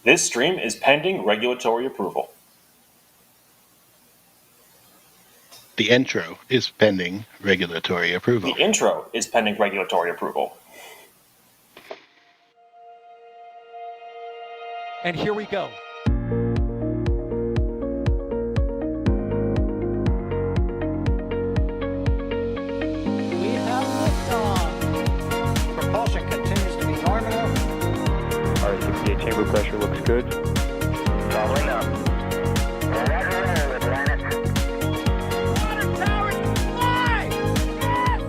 This stream is pending regulatory approval. The intro is pending regulatory approval. The intro is pending regulatory approval. And here we go. We have liftoff. Propulsion continues to be nominal. R68 chamber pressure looks good. Following up. Roger, planet. Water powered fly! Yes!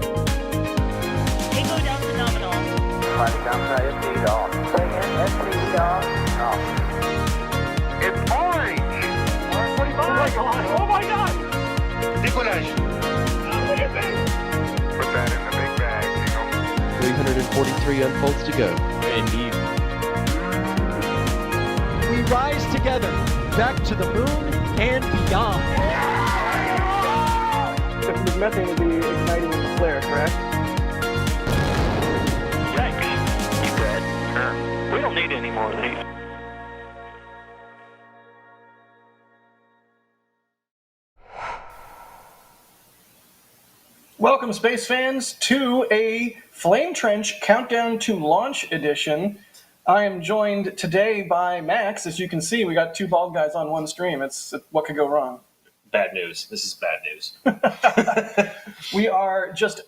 Tango down to nominal. Fighting downside speed off. Bring in speed off. It's orange! R45! Oh my god! Oh my god! Decollage. Look at this! Put that in the big bag, Jingle. 343 unfolds to go. Indeed. We rise together, back to the moon and beyond. This methane will be igniting with the flare, correct? Thanks. Keep red. Sure. We don't need any more of these. Welcome, space fans, to a Flame Trench Countdown to Launch edition. I am joined today by Max. As you can see, we got two bald guys on one stream. What could go wrong? Bad news. This is bad news. We are just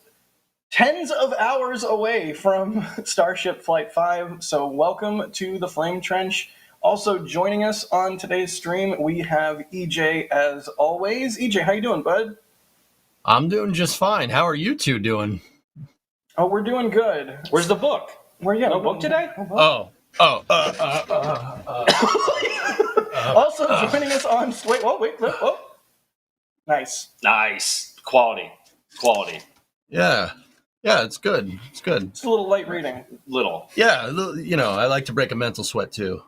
tens of hours away from Starship Flight 5, so welcome to the Flame Trench. Also joining us on today's stream, we have EJ as always. EJ, how you doing, bud? I'm doing just fine. How are you two doing? Oh, we're doing good. Where's the book? No book today? Also joining us on... Wait. Nice. Nice. Quality. Yeah, it's good. It's good. It's a little light reading. Little. Yeah, I like to break a mental sweat too.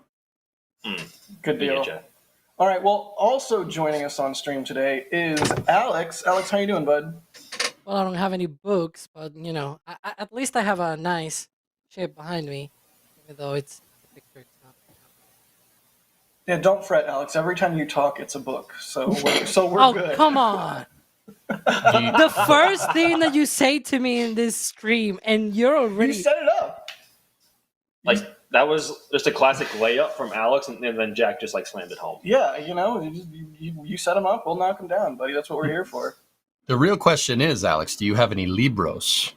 Good deal. Getcha. All right, well, also joining us on stream today is Alex. Alex, how you doing, bud? Well, I don't have any books, but at least I have a nice shape behind me, even though it's a picture. It's not. Yeah, don't fret, Alex. Every time you talk, it's a book, so we're Oh, good. come on! The first thing that you say to me in this stream, and you're You already set it up. Like, that was just a classic layup from Alex, and then Jack just, slammed it home. Yeah, you set them up, we'll knock them down, buddy. That's what we're here for. The real question is, Alex, do you have any Libros?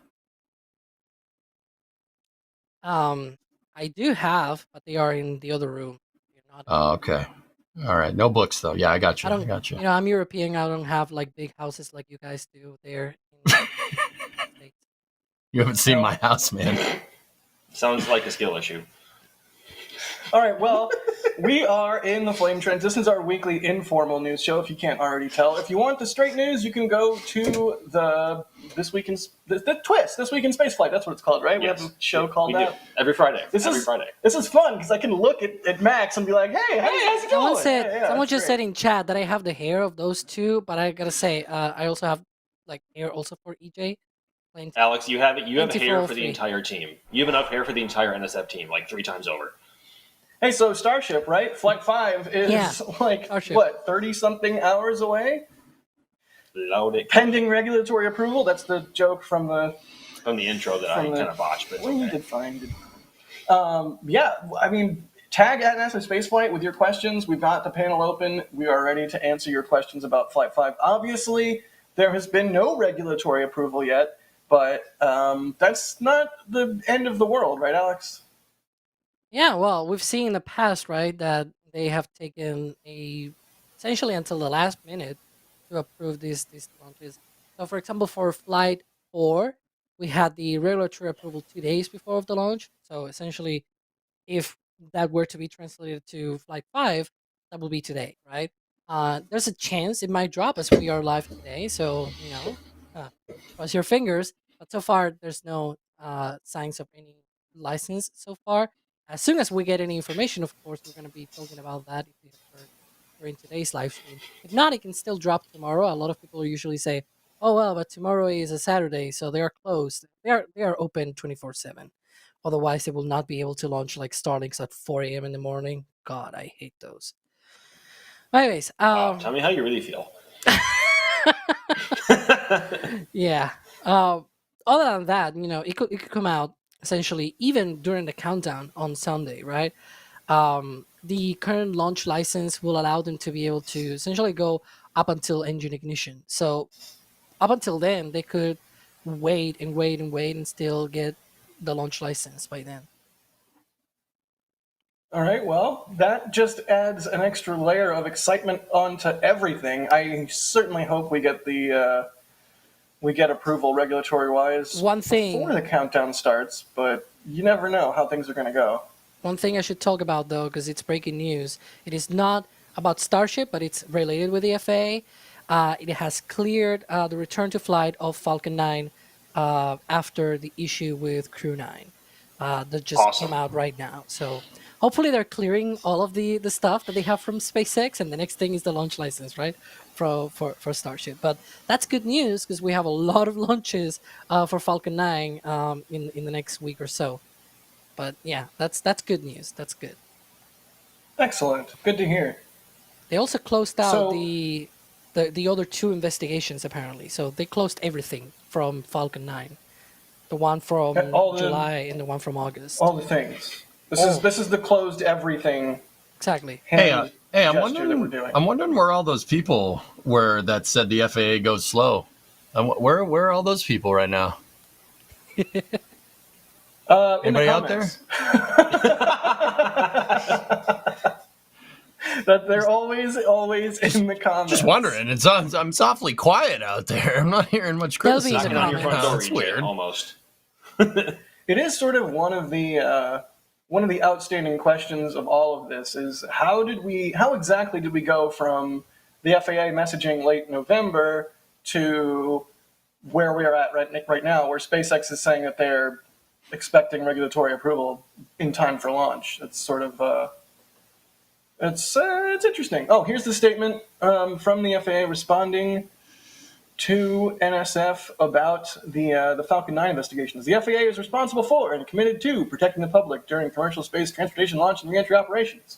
I do have, but they are in the other room. You're not. Oh, okay. All right. No books though. Yeah, I got you. I don't. I got you. I'm European. I don't have big houses like you guys do there. In the States. You haven't seen my house, man. Sounds like a skill issue. All right, well, we are in the Flame Trench. This is our weekly informal news show, if you can't already tell. If you want the straight news, you can go to the This Week in Spaceflight. That's what it's called, right? Yes. We have a show called We do. that. Every Friday. This is fun, because I can look at Max and be like, hey, how's it going? Someone just said in chat that I have the hair of those two, but I gotta say, I also have hair also for EJ. Alex, you have hair for the free. entire team. You have enough hair for the entire NSF team, 3 times over. Hey, so Starship, right? Flight 5 is Starship. 30-something hours away? Loaded. Pending regulatory approval. That's the joke from the intro that I kind of botched, but it's well, you okay. did fine. Tag at NASASpaceflight with your questions. We've got the panel open. We are ready to answer your questions about Flight 5. Obviously, there has been no regulatory approval yet, but that's not the end of the world, right, Alex? Yeah, well, we've seen in the past, right, that they have taken essentially until the last minute to approve these launches. So, for example, for Flight 4, we had the regulatory approval 2 days before of the launch. So, essentially, if that were to be translated to Flight 5, that will be today, right? There's a chance it might drop as we are live today. So, cross your fingers. But so far, there's no signs of any license so far. As soon as we get any information, of course, we're going to be talking about that if you have heard during today's live stream. If not, it can still drop tomorrow. A lot of people usually say, oh, well, but tomorrow is a Saturday, so they are closed. They are open 24/7. Otherwise, they will not be able to launch Starlinks at 4 a.m. in the morning. God, I hate those. Anyways, Wow, tell me how you really feel. yeah. Other than that, it could come out essentially even during the countdown on Sunday, right? The current launch license will allow them to be able to essentially go up until engine ignition. So up until then, they could wait and wait and wait and still get the launch license by then. All right, well, that just adds an extra layer of excitement onto everything. I certainly hope we get approval regulatory-wise One thing- before the countdown starts, but you never know how things are going to go. One thing I should talk about, though, because it's breaking news, it is not about Starship, but it's related with the FAA. It has cleared the return to flight of Falcon 9 after the issue with Crew 9 that just Awesome. came out right now. So hopefully they're clearing all of the stuff that they have from SpaceX, and the next thing is the launch license, right, for Starship. But that's good news because we have a lot of launches for Falcon 9 in the next week or so. But yeah, that's good news. That's good. Excellent. Good to hear. They also closed out So- the other two investigations apparently. So they closed everything from Falcon 9, the one from All the- July and the one from August. All the things. This is the closed everything Exactly. hand Hey, I'm gesture that we're wondering. doing. I'm wondering where all those people were that said the FAA goes slow. Where are all those people right now? In the Anybody out there? comments. That they're always in the comments. Just wondering. I'm softly quiet out there. I'm not hearing much They'll be in criticism. the Knocking on your front comments. door, That's EJ, weird. almost. It is sort of one of the outstanding questions of all of this is how exactly did we go from the FAA messaging late November to where we are at right now, where SpaceX is saying that they're expecting regulatory approval in time for launch. It's sort of it's interesting. Oh, here's the statement from the FAA responding to NSF about the Falcon 9 investigations. The FAA is responsible for and committed to protecting the public during commercial space transportation launch and reentry operations.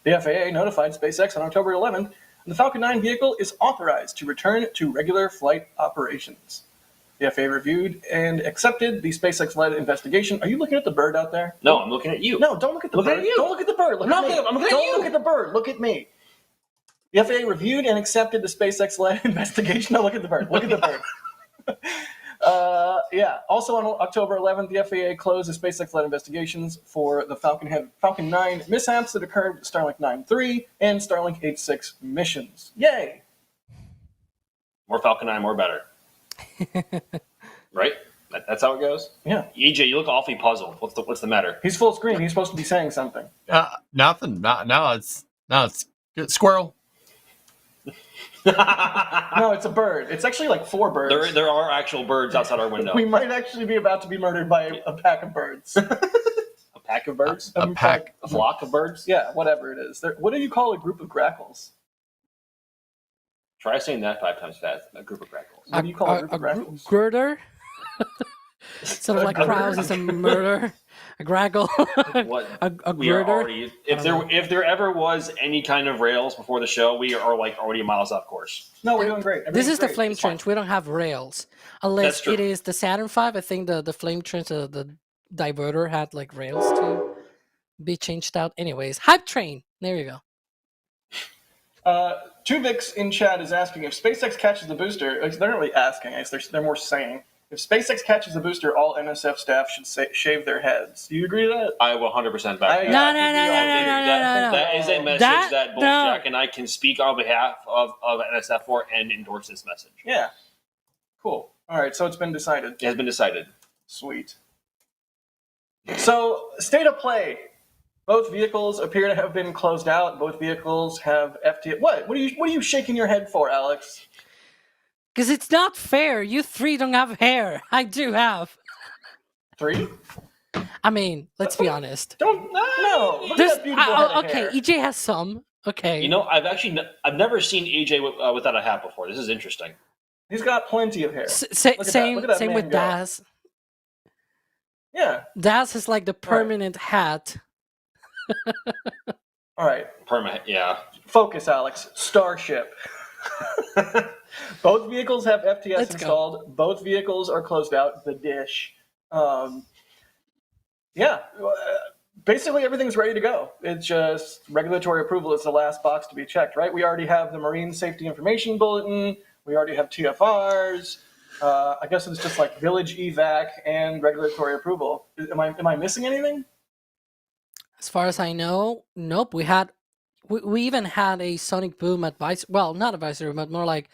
The FAA notified SpaceX on October 11th, and the Falcon 9 vehicle is authorized to return to regular flight operations. The FAA reviewed and accepted the SpaceX-led investigation. Are you looking at the bird out there? No, I'm looking at you. No, don't look at the Look bird. at you. Don't look at the bird. Look I'm at me. not looking at Don't you. look at the bird. Look at me. The FAA reviewed and accepted the SpaceX-led investigation. No, look at the bird. Look at the bird. Also on October 11th, the FAA closed the SpaceX-led investigations for the Falcon 9 mishaps that occurred with Starlink 9.3 and Starlink 8.6 missions. Yay! More Falcon 9, more better. Right? That's how it goes? Yeah. EJ, you look awfully puzzled. What's the matter? He's full screen. He's supposed to be saying something. Nothing. Now it's good. Squirrel. No, it's a bird. It's actually like 4 birds. There are actual birds outside our window. We might actually be about to be murdered by a pack of birds. A pack of birds? A pack. A flock of birds? Yeah, whatever it is. What do you call a group of grackles? Try saying that 5 times fast. A group of grackles. What do you call a group of grackles? Girder? Sort of like Krause is a murder. A graggle. What? a We are girder. already. If there ever was any kind of rails before the show, we are like already miles off course. No, we're doing great. This Everything's is the great. flame It's fine. trench. We don't have rails. That's Unless true. it is the Saturn V. I think the flame trench, the diverter had like rails to be changed out. Anyways, hype train. There you go. Tuvix in chat is asking if SpaceX catches the booster. They're not really asking. They're more saying if SpaceX catches the booster, all NSF staff should shave their heads. Do you agree to that? I will 100% back I- that. No, I no, think no, we no, all no, did. no, no, no. That is a message That- that both no. Jack and I can speak on behalf of NSF for and endorse this message. Yeah. Cool. All right. So it's been decided. It has been decided. Sweet. So state of play. Both vehicles appear to have been closed out. Both vehicles have FTA. What? What are you shaking your head for, Alex? Because it's not fair. You 3 don't have hair. I do have. 3? I mean, let's be honest. Don't no. Look at There's that beautiful head of okay. hair. EJ has some. Okay. You know, I've never seen AJ without a hat before. This is interesting. He's got plenty of hair. S- Look at that- same look at that same man with go. Daz. Yeah. Daz is like the permanent hat. All right, Yeah. focus, Alex. Starship. Both vehicles have FTS Let's go. installed. Both vehicles are closed out. The dish. Yeah, basically everything's ready to go. It's just regulatory approval is the last box to be checked, right? We already have the Marine Safety Information Bulletin. We already have TFRs. I guess it's just like village evac and regulatory approval. Am I missing anything? As far as I know, nope. We even had a sonic boom advisory. Well, not advisory, but more like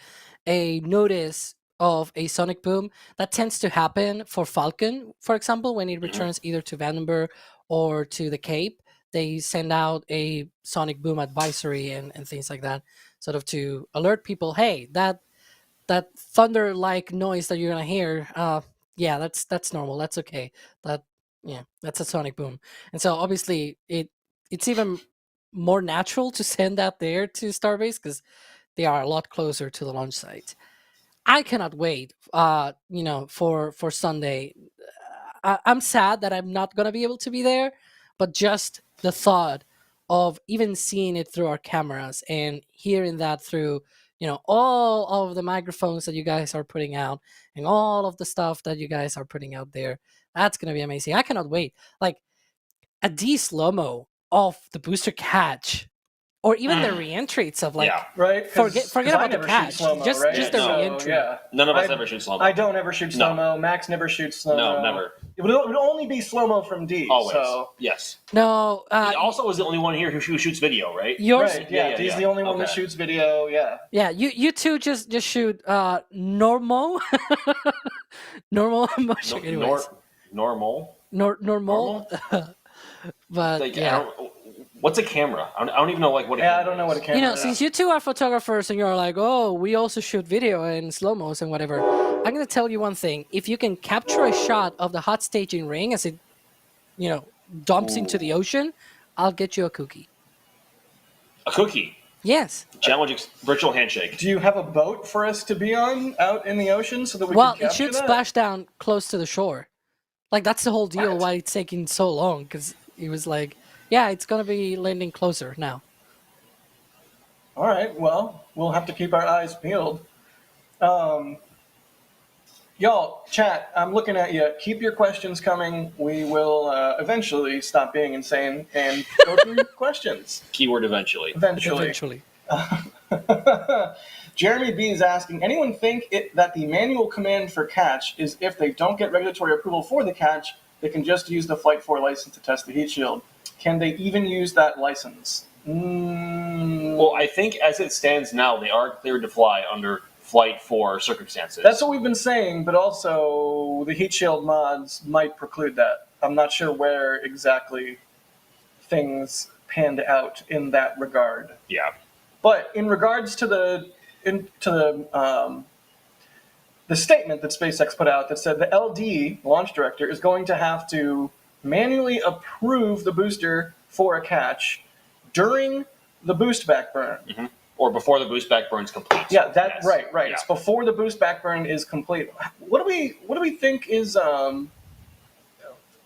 a notice of a sonic boom that tends to happen for Falcon, for example, when it returns either to Vandenberg or to the Cape. They send out a sonic boom advisory and things like that, sort of to alert people, hey, that thunder-like noise that you're gonna hear, yeah, that's normal. That's okay. That's a sonic boom. And so obviously it's even more natural to send that there to Starbase because they are a lot closer to the launch site. I cannot wait, for Sunday. I'm sad that I'm not gonna be able to be there, but just the thought of even seeing it through our cameras and hearing that through, all of the microphones that you guys are putting out and all of the stuff that you guys are putting out there, that's gonna be amazing. I cannot wait. Like a D slow-mo of the booster catch, or even the re-entry itself. Like, Yeah. Right? forget I about the never shoot catch. slow-mo, Just right? the No. re-entry. Yeah. None of us I- ever shoot slow-mo. I don't ever shoot No. slow-mo. Max never shoots slow-mo. No, never. It would only be slow-mo from D. Always. So. Yes. No, He also is the only one here who shoots video, right? yours. Right, yeah, yeah, D's yeah. the only one that Okay. shoots video, yeah. Yeah, you two just shoot normal normal motion. Anyways, Normal. normal. But Like, yeah, what's a camera? I don't even know what a Yeah, camera I don't know what a is. camera is. since you two are photographers and you're like, oh, we also shoot video and slow-mos and whatever, I'm gonna tell you one thing. If you can capture a shot of the hot staging ring as it, dumps into the ocean, I'll get you a cookie. A cookie. Yes. Challenge virtual handshake. Do you have a boat for us to be on out in the ocean so that we Well, can it capture should that? splash down close to the shore. Like, that's the whole deal What? why it's taking so long, because it was like, yeah, it's gonna be landing closer now. All right, well, we'll have to keep our eyes peeled. Y'all, chat, I'm looking at you. Keep your questions coming. We will eventually stop being insane and go through questions. Keyword eventually. Eventually. Jeremy B is asking, anyone think that the manual command for catch is if they don't get regulatory approval for the catch, they can just use the Flight 4 license to test the heat shield? Can they even use that license? Well, I think as it stands now, they are cleared to fly under Flight 4 circumstances. That's what we've been saying, but also the heat shield mods might preclude that. I'm not sure where exactly things panned out in that regard. Yeah. But in regards to the statement that SpaceX put out that said the LD, launch director, is going to have to manually approve the booster for a catch during the boost back burn. Mm-hmm. Or before the boost back burn is complete. Yeah, Yes. right. Yeah. It's before the boost back burn is complete. What do we think is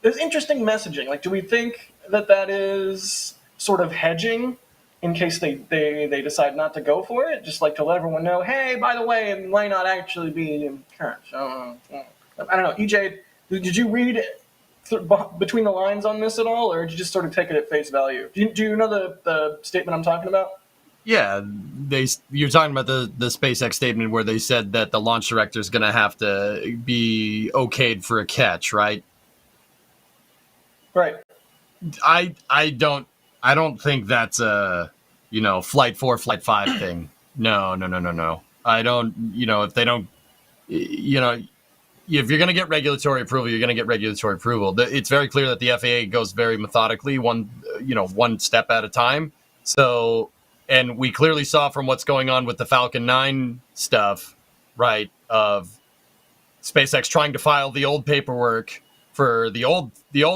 there's interesting messaging? Like, do we think that is sort of hedging in case they decide not to go for it, just like to let everyone know, hey, by the way, it might not actually be current. I don't know. EJ, did you read between the lines on this at all, or did you just sort of take it at face value? Do you know the statement I'm talking about? Yeah, you're talking about the SpaceX statement where they said that the launch director is going to have to be okayed for a catch, right? Right. I don't think that's a Flight 4, Flight 5 thing. No. I don't. If they don't, if you're going to get regulatory approval, you're going to get regulatory approval. It's very clear that the FAA goes very methodically, one step at a time. So. And we clearly saw from what's going on with the Falcon 9 stuff, right, of SpaceX trying to file the old paperwork for the old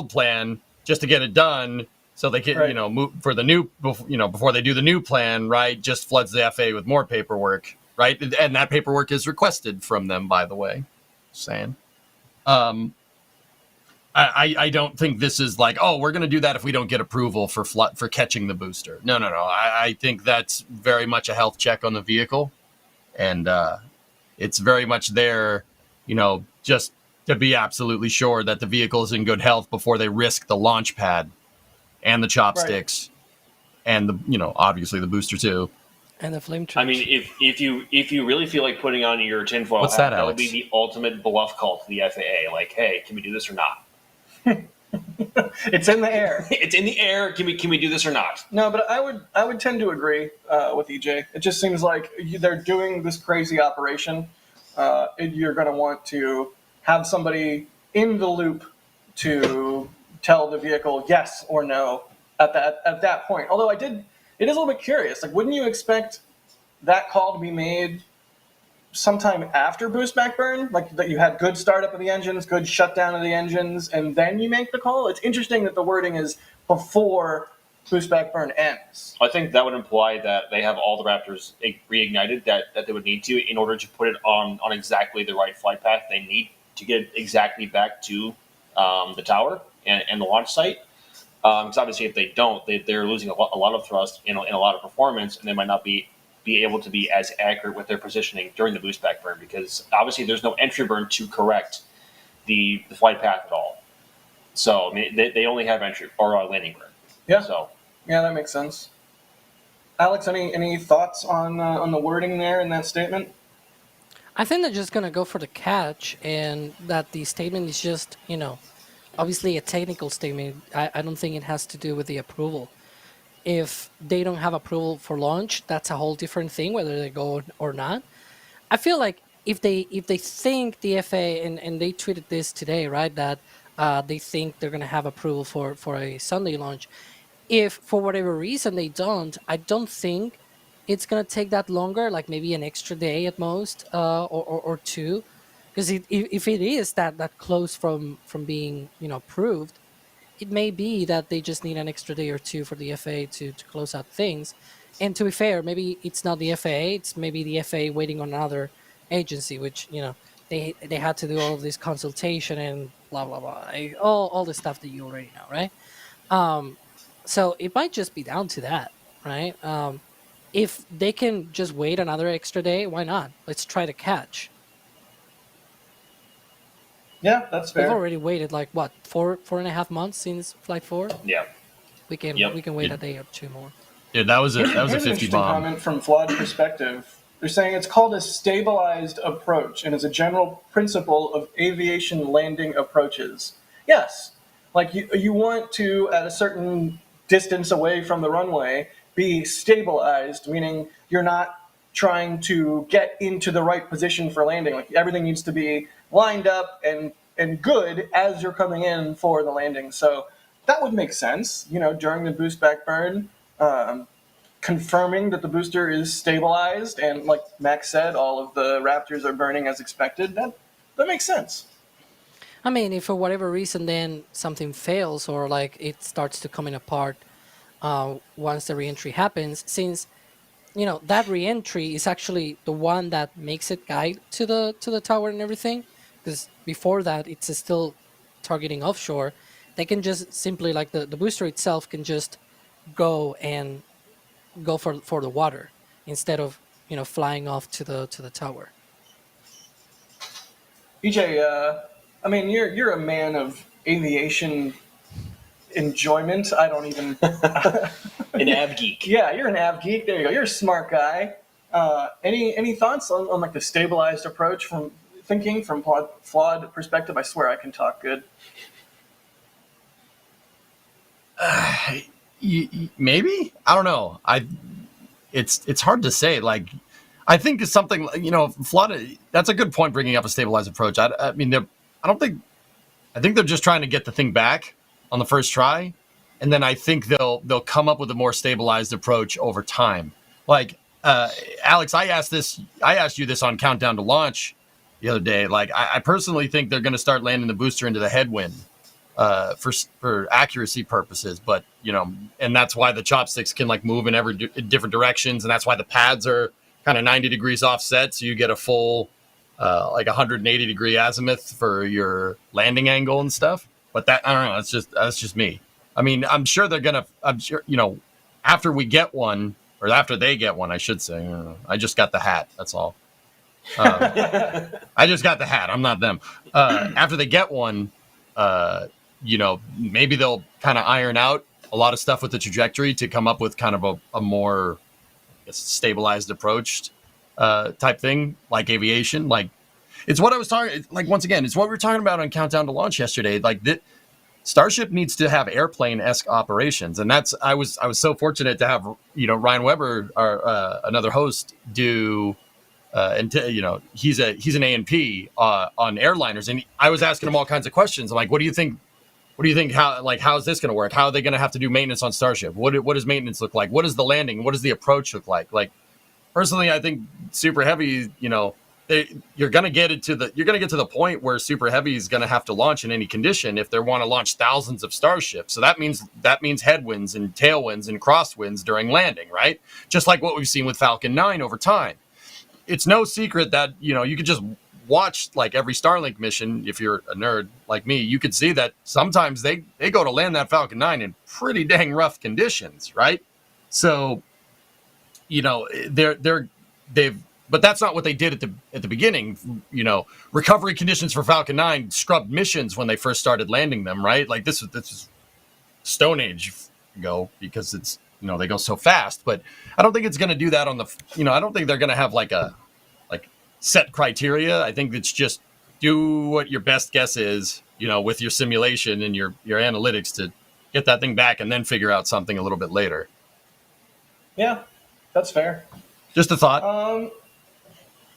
plan just to get it done so they can, right. Move for the new, before they do the new plan, right, just floods the FAA with more paperwork, right? And that paperwork is requested from them, by the way, saying. I don't think this is like, oh, we're going to do that if we don't get approval for catching the booster. No. I think that's very much a health check on the vehicle, and it's very much there, just to be absolutely sure that the vehicle is in good health before they risk the launch pad and the chopsticks and the obviously the booster too. And the flame trench. I mean, if you really feel like putting on your tinfoil What's hat, that, that would be Alex? the ultimate bluff call to the FAA. Like, hey, can we do this or not? It's in the air. It's in the air. Can we do this or not? No, but I would tend to agree with EJ. It just seems like they're doing this crazy operation. You're going to want to have somebody in the loop to tell the vehicle yes or no at that point. Although it is a little bit curious. Like, wouldn't you expect that call to be made sometime after boost back burn? Like that you had good startup of the engines, good shutdown of the engines, and then you make the call? It's interesting that the wording is before boost back burn ends. I think that would imply that they have all the Raptors reignited that they would need to in order to put it on exactly the right flight path they need to get it exactly back to the tower and the launch site. Because obviously, if they don't, they're losing a lot of thrust and a lot of performance, and they might not be able to be as accurate with their positioning during the boost back burn, because obviously there's no entry burn to correct the flight path at all. So I mean, they only have entry or landing burn. Yeah. So Yeah, that makes sense. Alex, any thoughts on the wording there in that statement? I think they're just gonna go for the catch, and that the statement is just, obviously a technical statement. I don't think it has to do with the approval. If they don't have approval for launch, that's a whole different thing, whether they go or not. I feel like if they think the FAA, and they tweeted this today, right, that they think they're gonna have approval for a Sunday launch. If for whatever reason they don't, I don't think it's gonna take that longer, like maybe an extra day at most, or two, because if it is that close from being approved, it may be that they just need an extra day or two for the FAA to close out things. And to be fair, maybe it's not the FAA; it's maybe the FAA waiting on another agency, which they had to do all of this consultation and blah blah blah, all the stuff that you already know, right? So it might just be down to that, right? If they can just wait another extra day, why not? Let's try to catch. Yeah, that's We've fair. already waited like what, 4.5 months since Flight 4. yeah, We can wait a day or two more. Yeah, that was a Here's an 50 interesting bomb. comment from Flawed Perspective. They're saying it's called a stabilized approach and is a general principle of aviation landing approaches. Yes, like you want to, at a certain distance away from the runway, be stabilized, meaning you're not trying to get into the right position for landing. Like everything needs to be lined up and good as you're coming in for the landing. So that would make sense, during the boost back burn. Confirming that the booster is stabilized, and like Max said, all of the Raptors are burning as expected. That makes sense. I mean, if for whatever reason then something fails or like it starts to coming apart once the reentry happens, since that reentry is actually the one that makes it guide to the tower and everything, because before that it's still targeting offshore. They can just simply, like the booster itself can just go for the water instead of flying off to the tower. EJ, I mean, you're a man of aviation enjoyment. I don't even. an av geek. Yeah, you're an av geek. There you go. You're a smart guy. Any thoughts on like the stabilized approach from flawed perspective? I swear I can talk good. Maybe, I don't know. It's hard to say. Like, I think it's something, flawed. That's a good point, bringing up a stabilized approach. I mean, I think they're just trying to get the thing back on the first try, and then I think they'll come up with a more stabilized approach over time. Like, Alex, I asked you this on Countdown to Launch the other day. Like, I personally think they're going to start landing the booster into the headwind for accuracy purposes, but and that's why the chopsticks can like move in different directions, and that's why the pads are kind of 90 degrees offset, so you get a full like 180 degree azimuth for your landing angle and stuff. but that I don't know. That's just me. I mean, I'm sure they're gonna. I'm sure after we get one, or after they get one, I should say. I just got the hat. That's all. I just got the hat. I'm not them. After they get one, maybe they'll kind of iron out a lot of stuff with the trajectory to come up with kind of a more stabilized approach type thing, like aviation. Like it's what I was talking. Like once again, it's what we were talking about on Countdown to Launch yesterday. Like that. Starship needs to have airplane-esque operations, and that's I was so fortunate to have Ryan Weber, our another host, do he's an A&P on airliners, and I was asking him all kinds of questions. I'm like, what do you think? What do you think? How is this going to work? How are they going to have to do maintenance on Starship? What does maintenance look like? What is the landing? What does the approach look like? Like personally, I think Super Heavy, you're going to get to the point where Super Heavy is going to have to launch in any condition if they want to launch thousands of Starships. So that means headwinds and tailwinds and crosswinds during landing, right? Just like what we've seen with Falcon 9 over time. It's no secret that you could just watch like every Starlink mission. If you're a nerd like me, you could see that sometimes they go to land that Falcon 9 in pretty dang rough conditions, right? So but that's not what they did at the beginning. Recovery conditions for Falcon 9 scrubbed missions when they first started landing them, right? Like this is Stone Age ago because it's they go so fast. But I don't think it's going to do that on the. I don't think they're going to have like set criteria. I think it's just do what your best guess is, with your simulation and your analytics to get that thing back, and then figure out something a little bit later. Yeah, that's fair. Just a thought.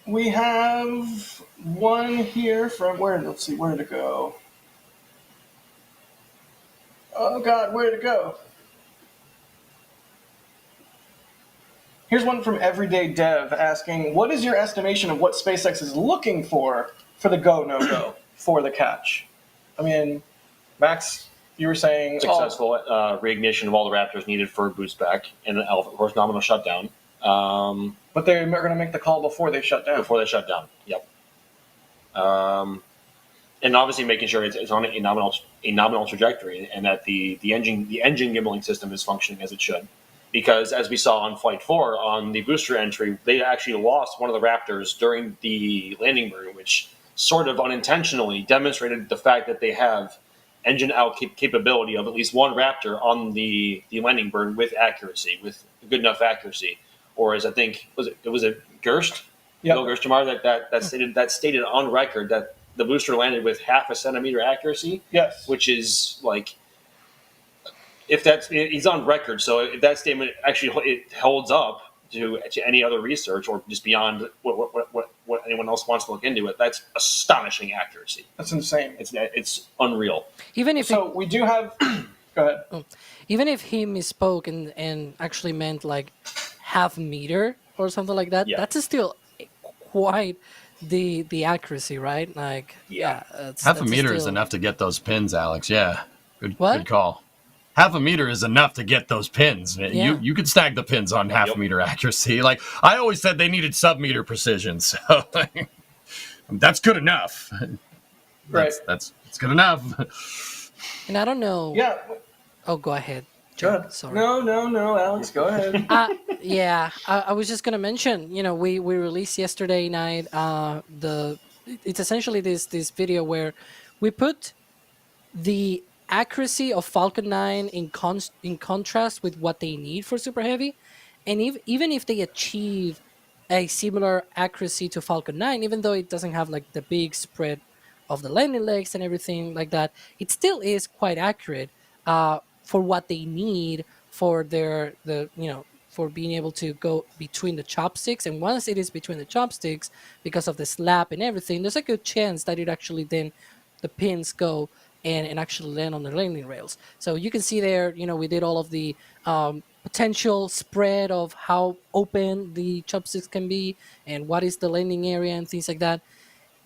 We have one here from where? Let's see, where did it go? Oh God, where did it go? Here's one from Everyday Dev asking, what is your estimation of what SpaceX is looking for the go, no-go for the catch? I mean, Max, you were saying... Successful reignition of all the Raptors needed for boost back and, of course, nominal shutdown. But they're going to make the call before they shut down. Before they shut down, yep. And obviously making sure it's on a nominal trajectory and that the engine gimbaling system is functioning as it should. Because as we saw on Flight 4, on the booster entry, they actually lost one of the Raptors during the landing burn, which sort of unintentionally demonstrated the fact that they have engine out capability of at least one Raptor on the landing burn with accuracy, with good enough accuracy. Or as I think, was it Gerst? Yep. Bill Gerstemar that stated on record that the booster landed with 0.5 centimeter accuracy. Yes. Which is like... he's on record, so if that statement actually it holds up to any other research or just beyond what anyone else wants to look into it, that's astonishing accuracy. That's insane. It's unreal. Even if we do have. Go ahead. Even if he misspoke and actually meant like 0.5 meter or something like that, that's still quite the accuracy, right? Like half a meter is enough to get those pins, Alex. Yeah, good call. 0.5 meter is enough to get those pins. Yeah. You could snag the pins on 0.5 meter accuracy. Like I always said, they needed sub-meter precision. So that's good enough. Right. That's good enough. And I don't know. Yeah. Oh, go ahead. Go ahead. Sorry. No, Alex, go ahead. I was just gonna mention. We released yesterday night. It's essentially this video where we put the accuracy of Falcon 9 in contrast with what they need for Super Heavy, and even if they achieve a similar accuracy to Falcon 9, even though it doesn't have like the big spread of the landing legs and everything like that, it still is quite accurate for what they need for for being able to go between the chopsticks. And once it is between the chopsticks, because of the slap and everything, there's a good chance that it actually then the pins go and actually land on the landing rails. So you can see there, we did all of the potential spread of how open the chopsticks can be and what is the landing area and things like that.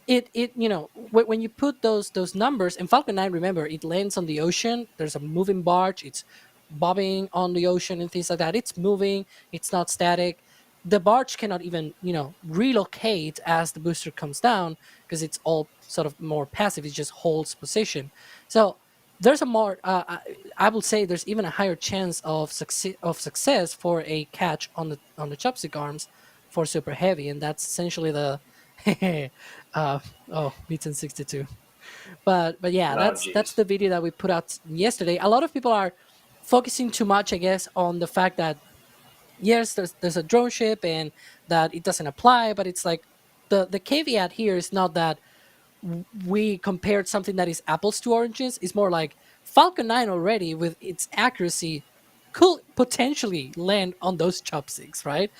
When you put those numbers, and Falcon 9, remember, it lands on the ocean. There's a moving barge. It's bobbing on the ocean and things like that. It's moving. It's not static. The barge cannot even, relocate as the booster comes down because it's all sort of more passive. It just holds position. So there's a more I will say there's even a higher chance of success for a catch on the chopstick arms for super heavy, and that's essentially the oh Beaton 62. But yeah, Oh, that's geez. the video that we put out yesterday. A lot of people are focusing too much, I guess, on the fact that yes, there's a drone ship and that it doesn't apply, but it's like the caveat here is not that we compared something that is apples to oranges. It's more like Falcon 9 already with its accuracy could potentially land on those chopsticks, right?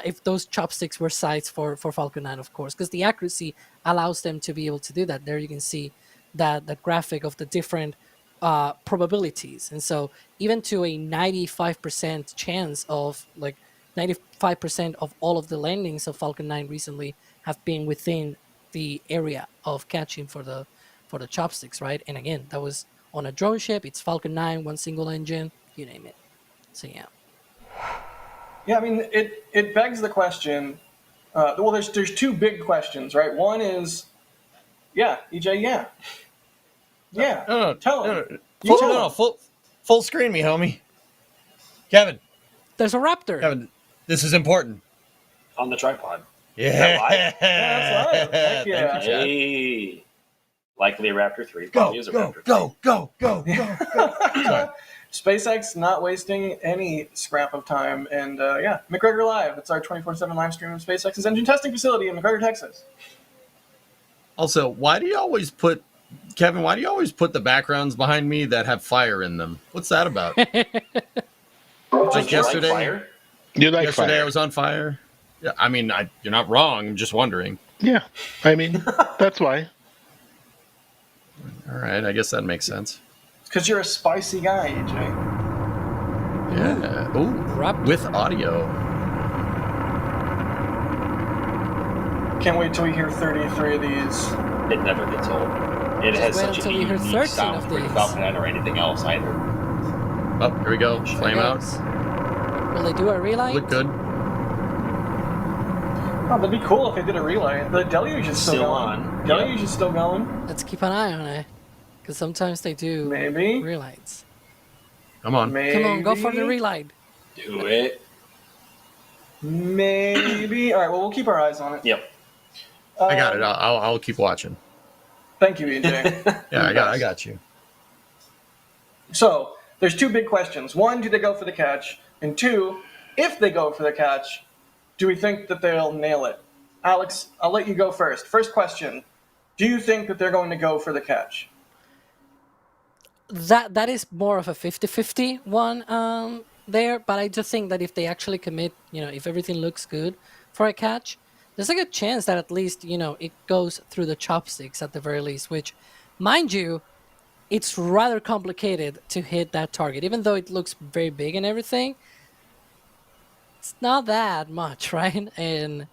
If those chopsticks were sized for Falcon 9, of course, because the accuracy allows them to be able to do that. There you can see that graphic of the different probabilities. And so even to a 95% chance of like 95% of all of the landings of Falcon 9 recently have been within the area of catching for the chopsticks, right? And again, that was on a drone ship. It's Falcon 9, one single engine, you name it. So yeah. Yeah, I mean, it begs the question. Well, there's two big questions, right? One is, yeah, EJ, yeah, No, tell him. Full, tell no, him. full screen me, homie. Kevin, There's a Raptor. this is important. On the tripod. Yeah. live? Yeah, that's live. Heck yeah. Thank you, Chad. Hey. Likely a Raptor 3. Go, Probably is a go, Raptor 3. go. Sorry. SpaceX not wasting any scrap of time. And yeah, McGregor Live. It's our 24/7 live stream of SpaceX's engine testing facility in McGregor, Texas. Also, why do you always put the backgrounds behind me that have fire in them? What's that about? Just Like yesterday? like fire? You like Yesterday I fire? was on fire. Yeah, I mean, you're not wrong. I'm just wondering. Yeah, I mean that's why. All right, I guess that makes sense. Because you're a spicy guy, EJ. Yeah. Ooh, Raptor. with audio. Can't wait till we hear 33 of these. It never gets old. It Just has wait such a until you hear unique 13 sound of for these. Falcon 9 or anything else either. Oh, here we go. Flame out. Will they do a relight? Look good. Oh, that'd be cool if they did a relay. The deluge is still, Still going. on. Deluge is still going. Let's keep an eye on it. Because sometimes they do Maybe. relights. Come on. Maybe. Come on, go for the relight. Do it. Maybe. All right. Well, we'll keep our eyes on it. Yep. I got it. I'll keep watching. Thank you, EJ. Yeah, I got you. So there's two big questions. One, do they go for the catch? And two, if they go for the catch, do we think that they'll nail it? Alex, I'll let you go first. First question: do you think that they're going to go for the catch? That is more of a 50-50 one there, but I just think that if they actually commit, if everything looks good for a catch, there's a good chance that at least, it goes through the chopsticks at the very least, which, mind you, it's rather complicated to hit that target. Even though it looks very big and everything, it's not that much, right? And,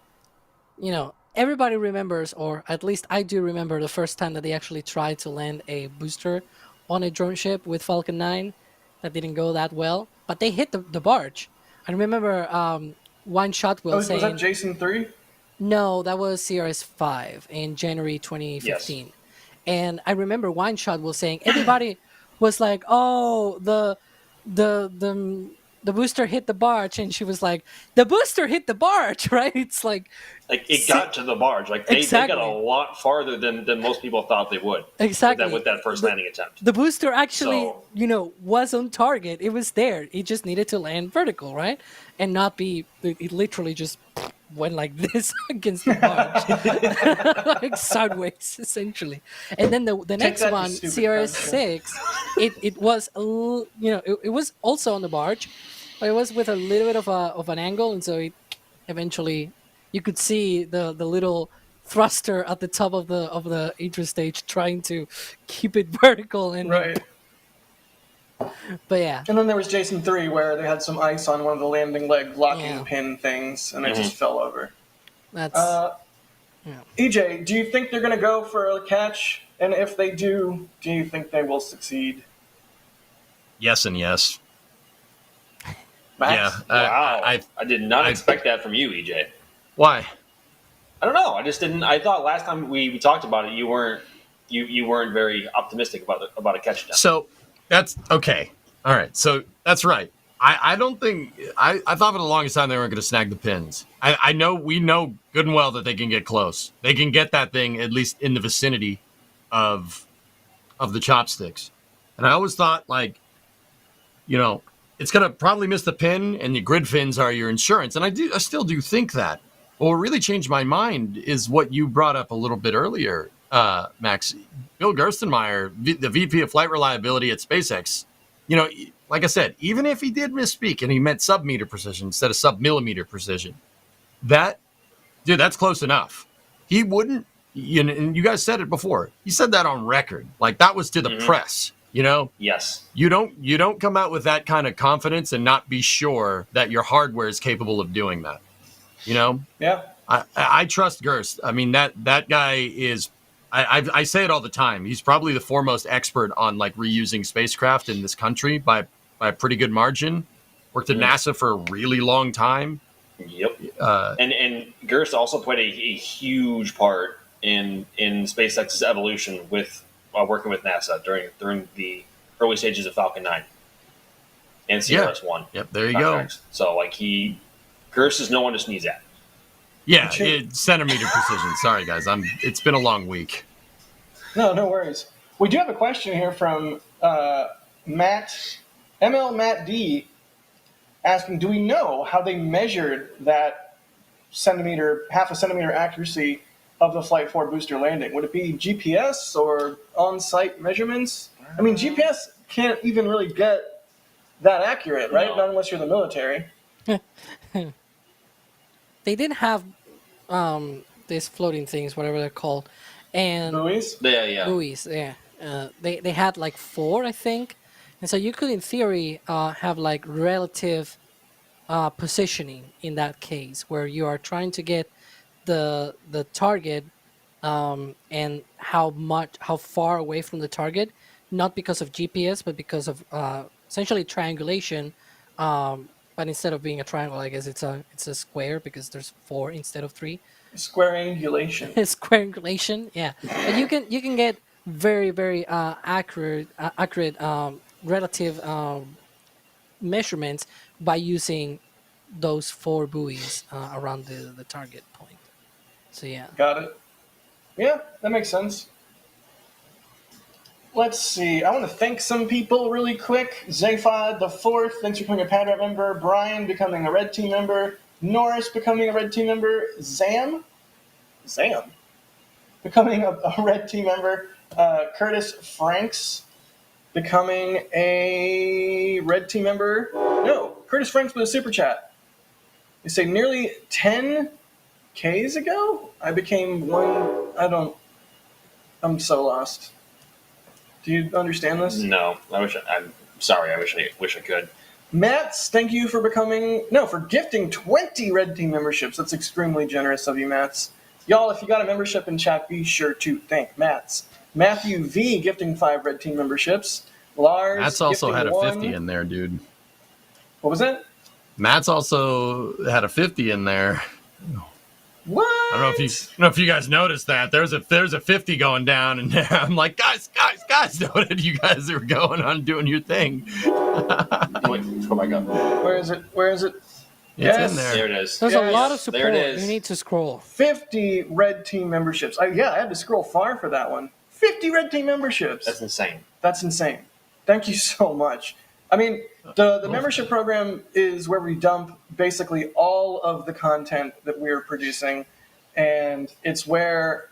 everybody remembers, or at least I do remember the first time that they actually tried to land a booster on a drone ship with Falcon 9. That didn't go that well, but they hit the barge. I remember one shot will Was saying... that Jason 3? No, that was CRS-5 in January 2015. Yes. And I remember Wine Shot was saying everybody was like, "Oh, the booster hit the barge," and she was like, "The booster hit the barge," right? It's like It got to the barge. Like they Exactly. got a lot farther than most people thought they would. Exactly. With that first landing attempt. the booster actually, So- was on target. It was there. It just needed to land vertical, right, and not be. It literally just went like this against the barge, like sideways, essentially. And then the next that, you one, stupid CRS-6, it was it was also on the barge, but it was with a little bit of an angle, and so it eventually you could see the little thruster at the top of the interstage trying to keep it vertical, and Right. but yeah. And then there was Jason 3 where they had some ice on one of the landing leg locking Yeah. pin things, and it just fell over. That's EJ, do you think they're going to go for a catch? And if they do you think they will succeed? Yes and yes. Max? Yeah. Wow. I I did not expect that from you, EJ. why? I don't know. I just didn't. I thought last time we talked about it, you weren't you weren't very optimistic about a catch down. So that's okay. All right. So that's right. I don't think I thought for the longest time they weren't going to snag the pins. I know we know good and well that they can get close. They can get that thing at least in the vicinity of the chopsticks. And I always thought, like, you know, it's going to probably miss the pin, and the grid fins are your insurance. And I still do think that. But what really changed my mind is what you brought up a little bit earlier, Max. Bill Gerstenmaier, the VP of Flight Reliability at SpaceX, you know, like I said, even if he did misspeak and he meant sub-meter precision instead of sub-millimeter precision, that's close enough. He wouldn't, you know, and you guys said it before. He said that on record. Like, that was to the press, you know? Yes. You don't come out with that kind of confidence and not be sure that your hardware is capable of doing that, you know? Yeah. I trust Gerst. I mean, that guy is, I say it all the time. He's probably the foremost expert on, like, reusing spacecraft in this country by a pretty good margin. Worked at NASA for a really long time. Yep. And Gerst also played a huge part in SpaceX's evolution with working with NASA during the early stages of Falcon 9 and CRS-1. Yep, there you go. So, like, Gerst is no one to sneeze at. Yeah, centimeter precision. Sorry, guys. It's been a long week. No worries. We do have a question here from Matt D, asking, do we know how they measured that half a centimeter accuracy of the Flight 4 booster landing? Would it be GPS or on-site measurements? I mean, GPS can't even really get that accurate, right? No. Not unless you're the military. They did have these floating things, whatever they're called, and Buoys? Yeah. buoys. Yeah, they had like 4, I think, and so you could, in theory, have like relative positioning in that case, where you are trying to get the target and how far away from the target, not because of GPS, but because of essentially triangulation. But instead of being a triangle, I guess it's a square because there's 4 instead of 3. Squareangulation. Squareangulation, yeah. But you can get very accurate relative measurements by using those 4 buoys around the target point. So yeah. Got it. Yeah, that makes sense. Let's see. I want to thank some people really quick. Zaphod the 4th, thanks for becoming a Padrat member. Brian becoming a Red Team member. Norris becoming a Red Team member. Zam becoming a Red Team member. Curtis Franks becoming a Red Team member. No, Curtis Franks with a super chat. They say nearly 10 Ks ago, I became one. I'm so lost. Do you understand this? No, I'm sorry. I wish I could. Mats, thank you for gifting 20 Red Team memberships. That's extremely generous of you, Mats. Y'all, if you got a membership in chat, be sure to thank Mats. Matthew V gifting 5 Red Team memberships. Lars, Matt's also had a 1. 50 in there, dude. What was that? Matt's also had a 50 in there. What? I don't know if you guys noticed that. There's a 50 going down in there. I'm like, guys, noted you guys are going on doing your thing. Wait, oh my god. Where is it? It's in there. There it is. There's a lot of There support. it is. You need to scroll. 50 Red Team memberships. I had to scroll far for that one. 50 Red Team memberships. That's insane. That's insane. Thank you so much. I mean, the membership program is where we dump basically all of the content that we're producing, and it's where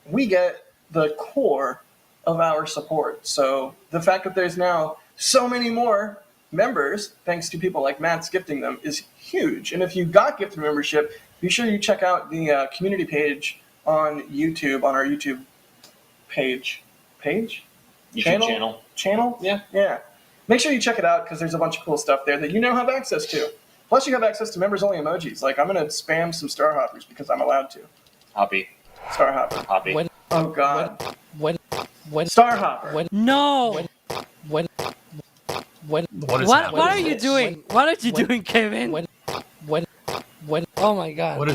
we get the core of our support. So the fact that there's now so many more members, thanks to people like Matt's gifting them, is huge. And if you got gifted membership, be sure you check out the community page on YouTube, on our YouTube page? YouTube channel? Yeah. Make sure you check it out because there's a bunch of cool stuff there that you now have access to. Plus, you have access to members-only emojis. Like, I'm going to spam some Star Hoppers because I'm allowed to. Hoppy. Star Hopper. Hoppy. Oh, God. When Star Hopper. no. What is What happening? are you doing? What are you doing, Kevin? When oh my god. What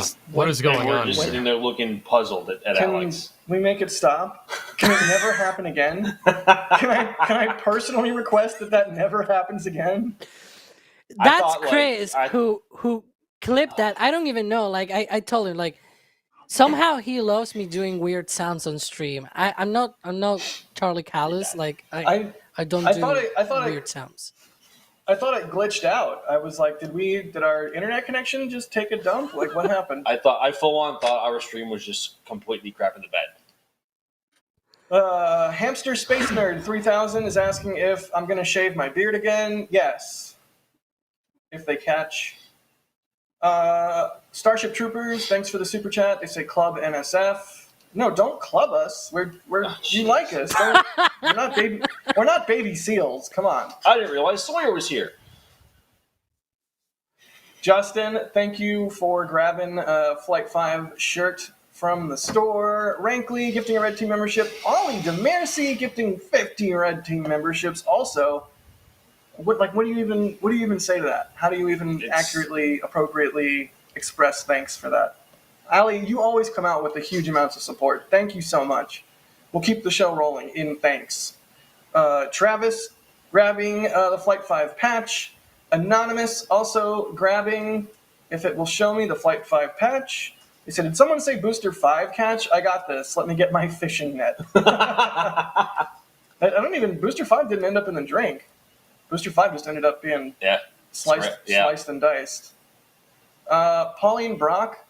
is going We're on just here? sitting there looking puzzled at Can Alex. we make it stop? Can it never happen again? Can I personally request that never happens again? That's thought, like, Chris who clipped that. I don't even know. Like I told him like somehow he loves me doing weird sounds on stream. I'm not Charlie Callis. Like I don't I do thought weird sounds. I thought it glitched out. I was like, did our internet connection just take a dump? Like, what happened? I full on thought our stream was just completely crap in the bed. Hamster Space Nerd 3000 is asking if I'm going to shave my beard again. Yes. If they catch. Starship Troopers, thanks for the super chat. They say Club NSF. No, don't club us. You like us. We're not baby seals. Come on. I didn't realize Sawyer was here. Justin, thank you for grabbing a Flight 5 shirt from the store. Rankley gifting a Red Team membership. Ollie DeMercy gifting 50 Red Team memberships. Also, what do you even say to that? How do you even accurately, appropriately express thanks for that? Ali, you always come out with the huge amounts of support. Thank you so much. We'll keep the show rolling in thanks. Travis grabbing the Flight 5 patch. Anonymous also grabbing, if it will show me the Flight 5 patch. He said, did someone say Booster 5 catch? I got this. Let me get my fishing net. Booster 5 didn't end up in the drink. Booster 5 just ended up being sliced and diced. Pauline Brock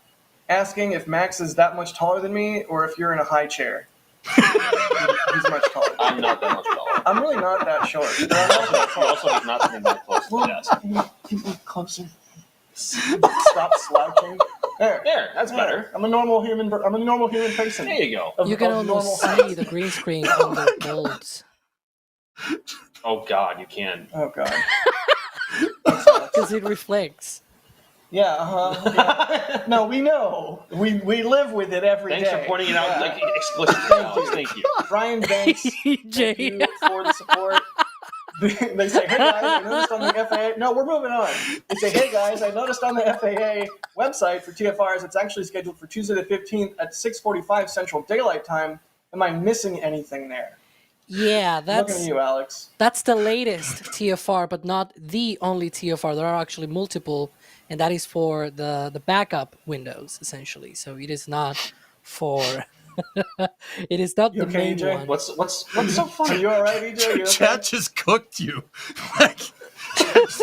asking if Max is that much taller than me or if you're in a high chair. He's much taller. I'm not that much taller. I'm really not that short. But I'm not that You tall. also have not been that close to the desk. Can you move closer? Stop slouching. There, that's better. I'm a normal human person. There you go. You can almost see the green screen on the bulbs Oh God, you can. Oh god. because it reflects. Yeah, yeah. No, we know. We live with it every day. Thanks for pointing it out like explicitly. Thank you. Brian Banks, thank you for the support. They say, hey guys, I noticed on the FAA. No, we're moving on. They say, hey guys, I noticed on the FAA website for TFRs, it's actually scheduled for Tuesday the 15th at 6:45 Central Daylight Time. Am I missing anything there? Yeah, Looking at you, Alex. that's the latest TFR, but not the only TFR. There are actually multiple, and that is for the backup windows essentially. So it is not for. It is not You the okay, main EJ? one. What's so Are funny? you all right, EJ? You okay? Chat just cooked you. Like,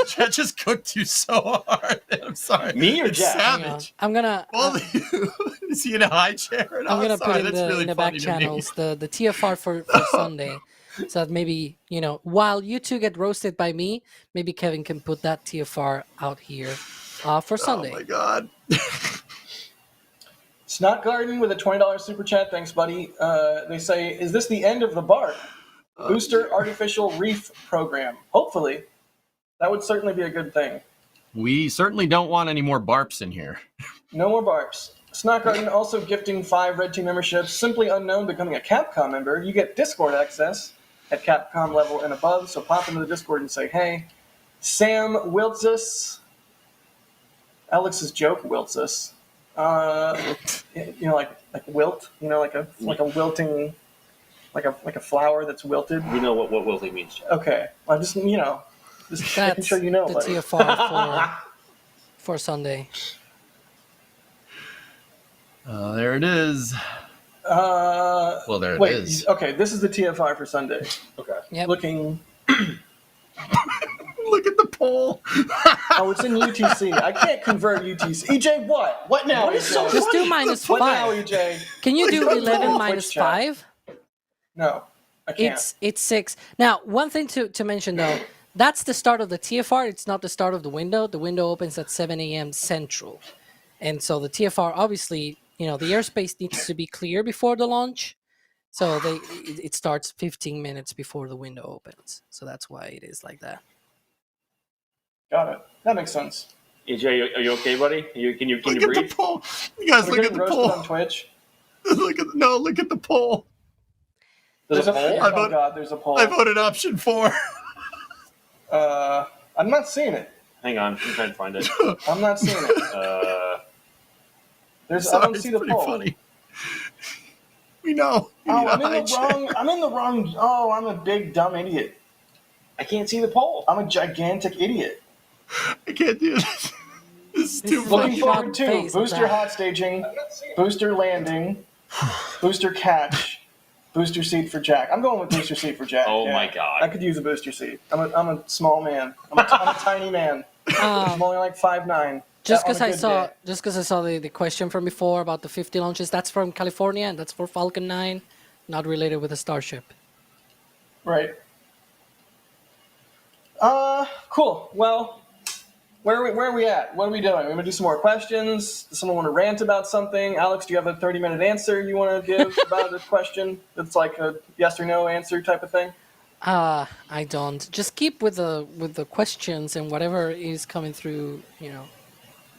Chat just cooked you so hard. I'm sorry. Me or It's Jack? Hang on. savage. I'm gonna. Both of you. Is he in a high chair? No, I'm gonna sorry, put in that's really the back funny to me. channels the TFR for Sunday, so that maybe while you two get roasted by me, maybe Kevin can put that TFR out here for Sunday. Oh my god. Snot Garden with a $20 super chat. Thanks, buddy. They say, is this the end of the BART? Booster Artificial Reef Program. Hopefully. That would certainly be a good thing. We certainly don't want any more barps in here. No more barps. Snot Garden also gifting 5 Red Team memberships. Simply Unknown becoming a Capcom member. You get Discord access at Capcom level and above. So pop into the Discord and say, hey. Sam Wiltzus. Alex's joke Wiltzus. Like wilt, like a wilting, like a flower that's wilted. We know what wilting means, Jack. Okay, well, just making That's sure you know, the buddy. TFR for Sunday. There it is. Well, there it Wait, is. okay, this is the TFR for Sunday. Okay. Yep. Looking, Look at the poll. oh, it's in UTC. I can't convert UTC. EJ, what? What now? What is EJ? so Just do minus What now, 5. EJ? Can you do Twitch 11 chat. minus 5? No, I can't. It's 6. Now, one thing to mention though, that's the start of the TFR. It's not the start of the window. The window opens at 7 a.m. Central, and so the TFR obviously, the airspace needs to be clear before the launch. So it starts 15 minutes before the window opens. So that's why it is like that. Got it. That makes sense. EJ, are you okay, buddy? Can you Look at breathe? the poll. You guys, We're look at getting the roasted poll. on Twitch. Look at the poll. There's a poll? Oh god, there's a poll. I voted option 4. I'm not seeing it. Hang on, I'm trying to find it. I'm not seeing it. I Sorry, don't see it's the pretty poll. funny. We know. You Oh, need I'm a in high the chair. wrong. I'm in the wrong. Oh, I'm a big dumb idiot. I can't see the pole. I'm a gigantic idiot. I can't do this. This is This too is Looking funny. shot forward to face of booster that. hot staging, booster landing, booster catch, booster seat for Jack. I'm going with booster seat for Jack. Oh yeah. my God. I could use a booster seat. I'm a small man. I'm a tiny man. I'm only like 5'9". Just On a because I good saw, day. the question from before about the 50 launches, that's from California and that's for Falcon 9, not related with the Starship. Right. Cool. Well, where are we at? What are we doing? We gonna do some more questions? Does someone want to rant about something? Alex, do you have a 30-minute answer you want to give about a question that's like a yes or no answer type of thing? I don't. Just keep with the questions and whatever is coming through,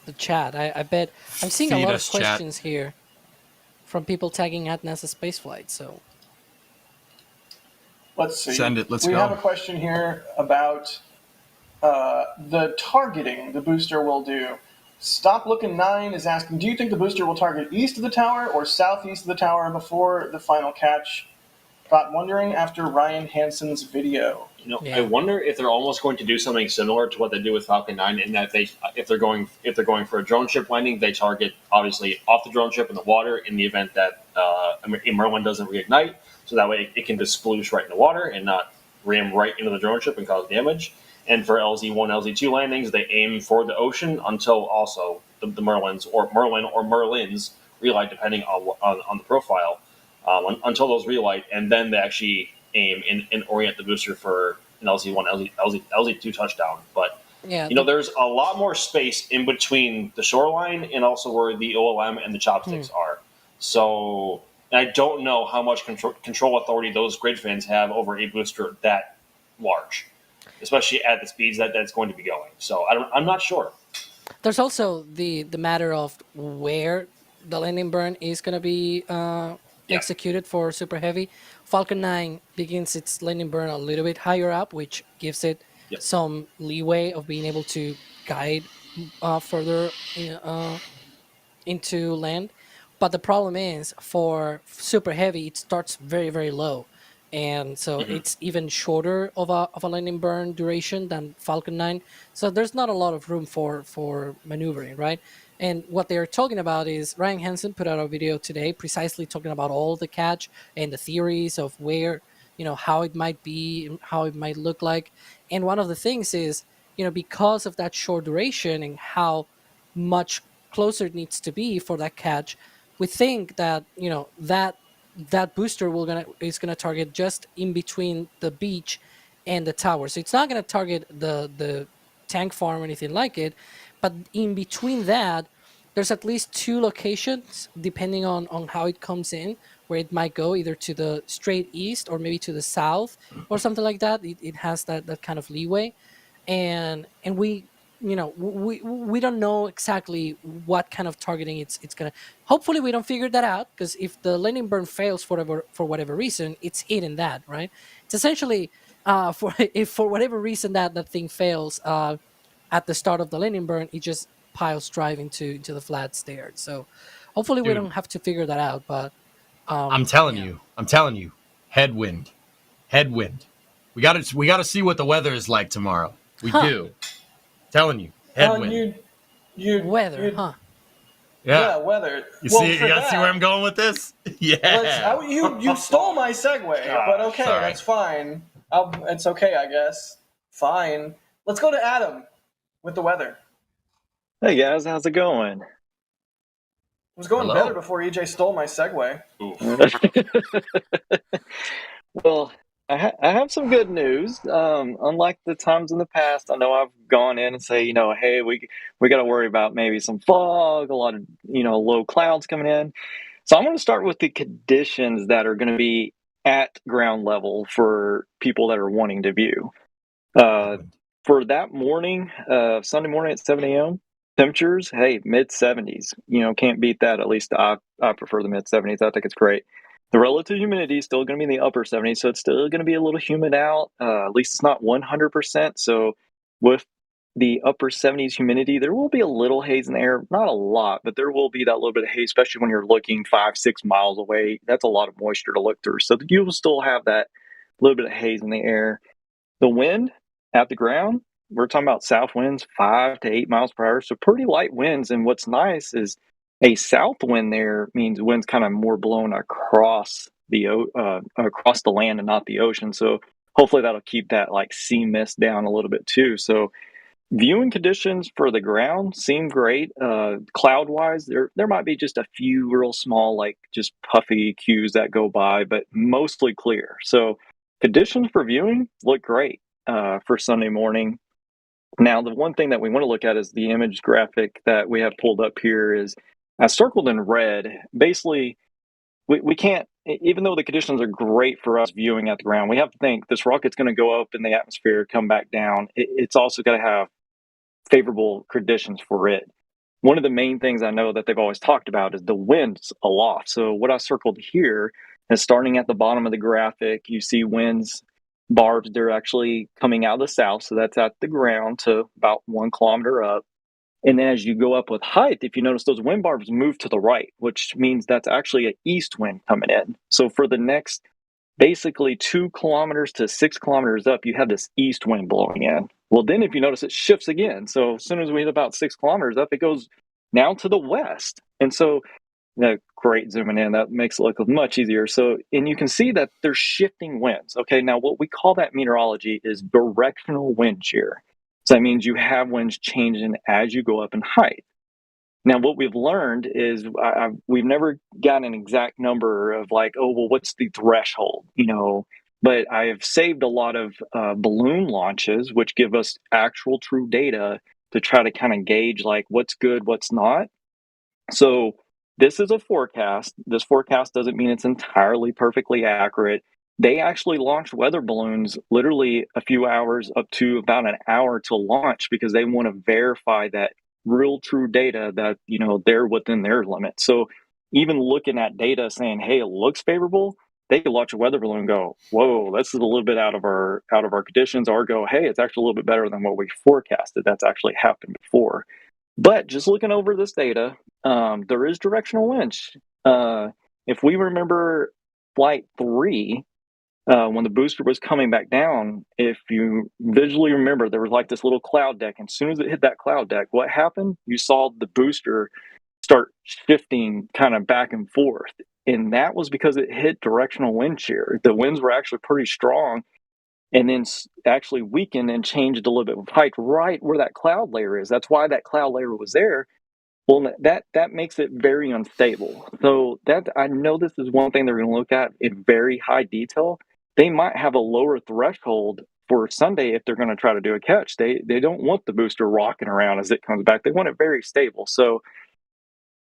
the chat. I bet I'm seeing a Feed lot us, of chat. questions here from people tagging at NASASpaceflight. So Let's see. Send it. Let's we go. have a question here about the targeting the booster will do. Stop Looking 9 is asking, do you think the booster will target east of the tower or southeast of the tower before the final catch? Got wondering after Ryan Hansen's video. Yeah. I wonder if they're almost going to do something similar to what they do with Falcon 9, in that if they're going for a drone ship landing, they target obviously off the drone ship in the water in the event that a Merlin doesn't reignite, so that way it can just sploosh right in the water and not ram right into the drone ship and cause damage. And for LZ1, LZ2 landings, they aim for the ocean until also the Merlins or Merlins relight, depending on the profile, until those relight, and then they actually aim and orient the booster for an LZ1, LZ2 touchdown. But yeah, there's a lot more space in between the shoreline and also where the OLM and the chopsticks are. So I don't know how much control authority those grid fans have over a booster that large, especially at the speeds that's going to be going. So I'm not sure. there's also the matter of where the landing burn is going to be executed for super heavy. Falcon 9 begins its landing burn a little bit higher up, which gives it Yep. some leeway of being able to guide further into land. But the problem is for super heavy, it starts very, very low. And so it's even shorter of a landing burn duration than Falcon 9. So there's not a lot of room for maneuvering, right? And what they're talking about is Ryan Hansen put out a video today precisely talking about all the catch and the theories of where, how it might be, how it might look like. And one of the things is, because of that short duration and how much closer it needs to be for that catch, we think that that booster is gonna target just in between the beach and the tower. So it's not gonna target the tank farm or anything like it, but in between that, there's at least two locations depending on how it comes in, where it might go either to the straight east or maybe to the south or something like that. It has that kind of leeway, and we we don't know exactly what kind of targeting it's gonna. Hopefully we don't figure that out, because if the landing burn fails for whatever reason, it's hidden that, right? It's essentially if for whatever reason that thing fails at the start of the landing burn, it just piles drive into the flats there. So hopefully we Dude. don't have to figure that out. But I'm telling you, headwind. We got to see what the weather is like tomorrow. We do. Telling you, headwind. weather, you'd- huh? Yeah, weather. You Well, see? for You got to see that- where I'm going with this? Yeah. You stole my segue, but okay, sorry. that's fine. It's okay, I guess. Fine. Let's go to Adam with the weather. Hey guys, how's it going? It was going Hello. better before EJ stole my segue. Well, I have some good news. Unlike the times in the past, I know I've gone in and say, hey, we got to worry about maybe some fog, a lot of low clouds coming in. So I'm going to start with the conditions that are going to be at ground level for people that are wanting to view. For that morning, Sunday morning at 7 a.m., temperatures, hey, mid-70s. Can't beat that. At least I prefer the mid-70s. I think it's great. The relative humidity is still going to be in the upper 70s, so it's still going to be a little humid out. At least it's not 100%. So with the upper 70s humidity, there will be a little haze in the air, not a lot, but there will be that little bit of haze, especially when you're looking 5-6 miles away. That's a lot of moisture to look through. So you will still have that little bit of haze in the air. The wind at the ground, we're talking about south winds 5 to 8 miles per hour, so pretty light winds. And what's nice is a south wind there means winds kind of more blown across the land and not the ocean. So hopefully that'll keep that like sea mist down a little bit too. So viewing conditions for the ground seem great. Cloud wise, there might be just a few real small, like just puffy cues that go by, but mostly clear. So conditions for viewing look great for Sunday morning. Now, the one thing that we want to look at is the image graphic that we have pulled up here is circled in red. Basically, we can't, even though the conditions are great for us viewing at the ground, we have to think this rocket's going to go up in the atmosphere, come back down. It's also got to have favorable conditions for it. One of the main things I know that they've always talked about is the winds aloft. So what I circled here is starting at the bottom of the graphic, you see winds barbs. They're actually coming out of the south. So that's at the ground to about 1 kilometer up. And then as you go up with height, if you notice those wind barbs move to the right, which means that's actually an east wind coming in. So for the next basically 2 kilometers to 6 kilometers up, you have this east wind blowing in. Well, then if you notice, it shifts again. So as soon as we hit about 6 kilometers up, it goes now to the west. And so, great zooming in, that makes it look much easier. So, and you can see that there's shifting winds. Okay, now what we call that meteorology is directional wind shear. So that means you have winds changing as you go up in height. Now, what we've learned is we've never got an exact number of like, oh, well, what's the threshold, but I have saved a lot of balloon launches, which give us actual true data to try to kind of gauge like what's good, what's not. So this is a forecast. This forecast doesn't mean it's entirely perfectly accurate. They actually launched weather balloons literally a few hours up to about an hour to launch because they want to verify that real true data that they're within their limits. So even looking at data saying, hey, it looks favorable, they could launch a weather balloon and go, whoa, this is a little bit out of our conditions, or go, hey, it's actually a little bit better than what we forecasted. That's actually happened before. But just looking over this data, there is directional winds. If we remember Flight 3, when the booster was coming back down, if you visually remember, there was like this little cloud deck. And as soon as it hit that cloud deck, what happened? You saw the booster start shifting kind of back and forth. And that was because it hit directional wind shear. The winds were actually pretty strong and then actually weakened and changed a little bit of height right where that cloud layer is. That's why that cloud layer was there. Well, that makes it very unstable. So that, I know this is one thing they're going to look at in very high detail. They might have a lower threshold for Sunday if they're going to try to do a catch. They don't want the booster rocking around as it comes back. They want it very stable. So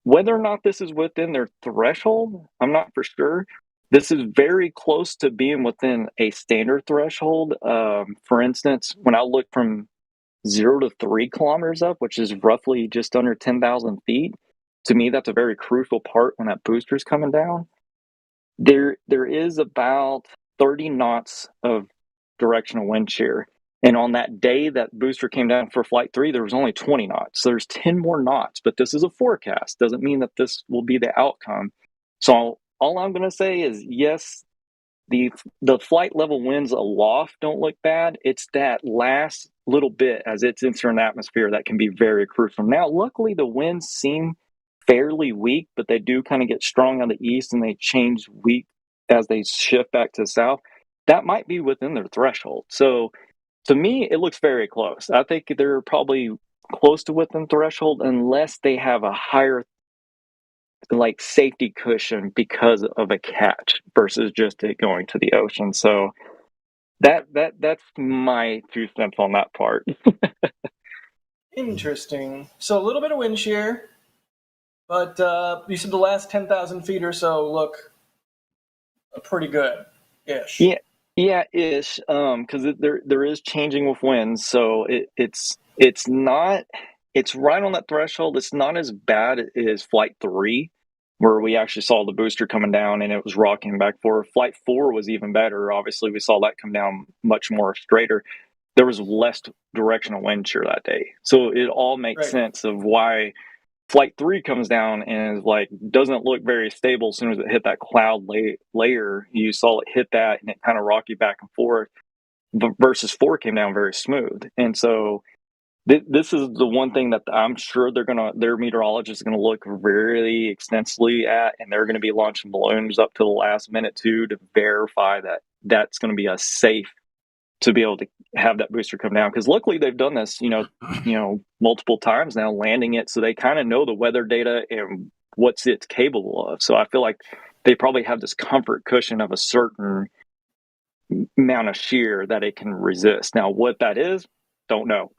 whether or not this is within their threshold, I'm not for sure. This is very close to being within a standard threshold. For instance, when I look from 0 to 3 kilometers up, which is roughly just under 10,000 feet, to me, that's a very crucial part when that booster's coming down. There is about 30 knots of directional wind shear. And on that day that booster came down for Flight 3, there was only 20 knots. So there's 10 more knots, but this is a forecast. Doesn't mean that this will be the outcome. So all I'm going to say is, yes, the flight level winds aloft don't look bad. It's that last little bit as it's entering the atmosphere that can be very crucial. Now, luckily, the winds seem fairly weak, but they do kind of get strong on the east and they change weak as they shift back to the south. That might be within their threshold. So to me, it looks very close. I think they're probably close to within threshold unless they have a higher like safety cushion because of a catch versus just it going to the ocean. So that's my 2 cents on that part. Interesting. So a little bit of wind shear, but you said the last 10,000 feet or so look pretty good-ish. Yeah, ish. Because there is changing with winds, so it's not. It's right on that threshold. It's not as bad as Flight 3, where we actually saw the booster coming down and it was rocking back forward. Flight 4 was even better. Obviously, we saw that come down much more straighter. there was less directional wind shear that day. So it all makes Right. sense of why Flight 3 comes down and is like doesn't look very stable as soon as it hit that cloud layer. You saw it hit that and it kind of rocked you back and forth. Versus 4 came down very smooth. And so this is the one thing that I'm sure their meteorologists are gonna look really extensively at, and they're gonna be launching balloons up to the last minute too to verify that that's gonna be a safe to be able to have that booster come down. Because luckily they've done this, multiple times now, landing it, so they kind of know the weather data and what's it's capable of. So I feel like they probably have this comfort cushion of a certain amount of shear that it can resist. Now, what that is, don't know.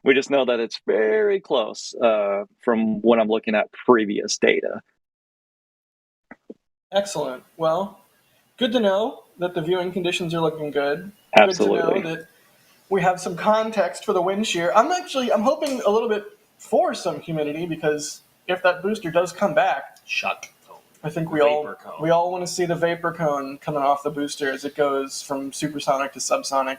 We just know that it's very close from what I'm looking at previous data. Excellent. Well, good to know that the viewing conditions are looking good. Absolutely. Good to know that we have some context for the wind shear. I'm hoping a little bit for some humidity, because if that booster does come back, Shut. I think Vapor cone. we all want to see the vapor cone coming off the booster as it goes from supersonic to subsonic.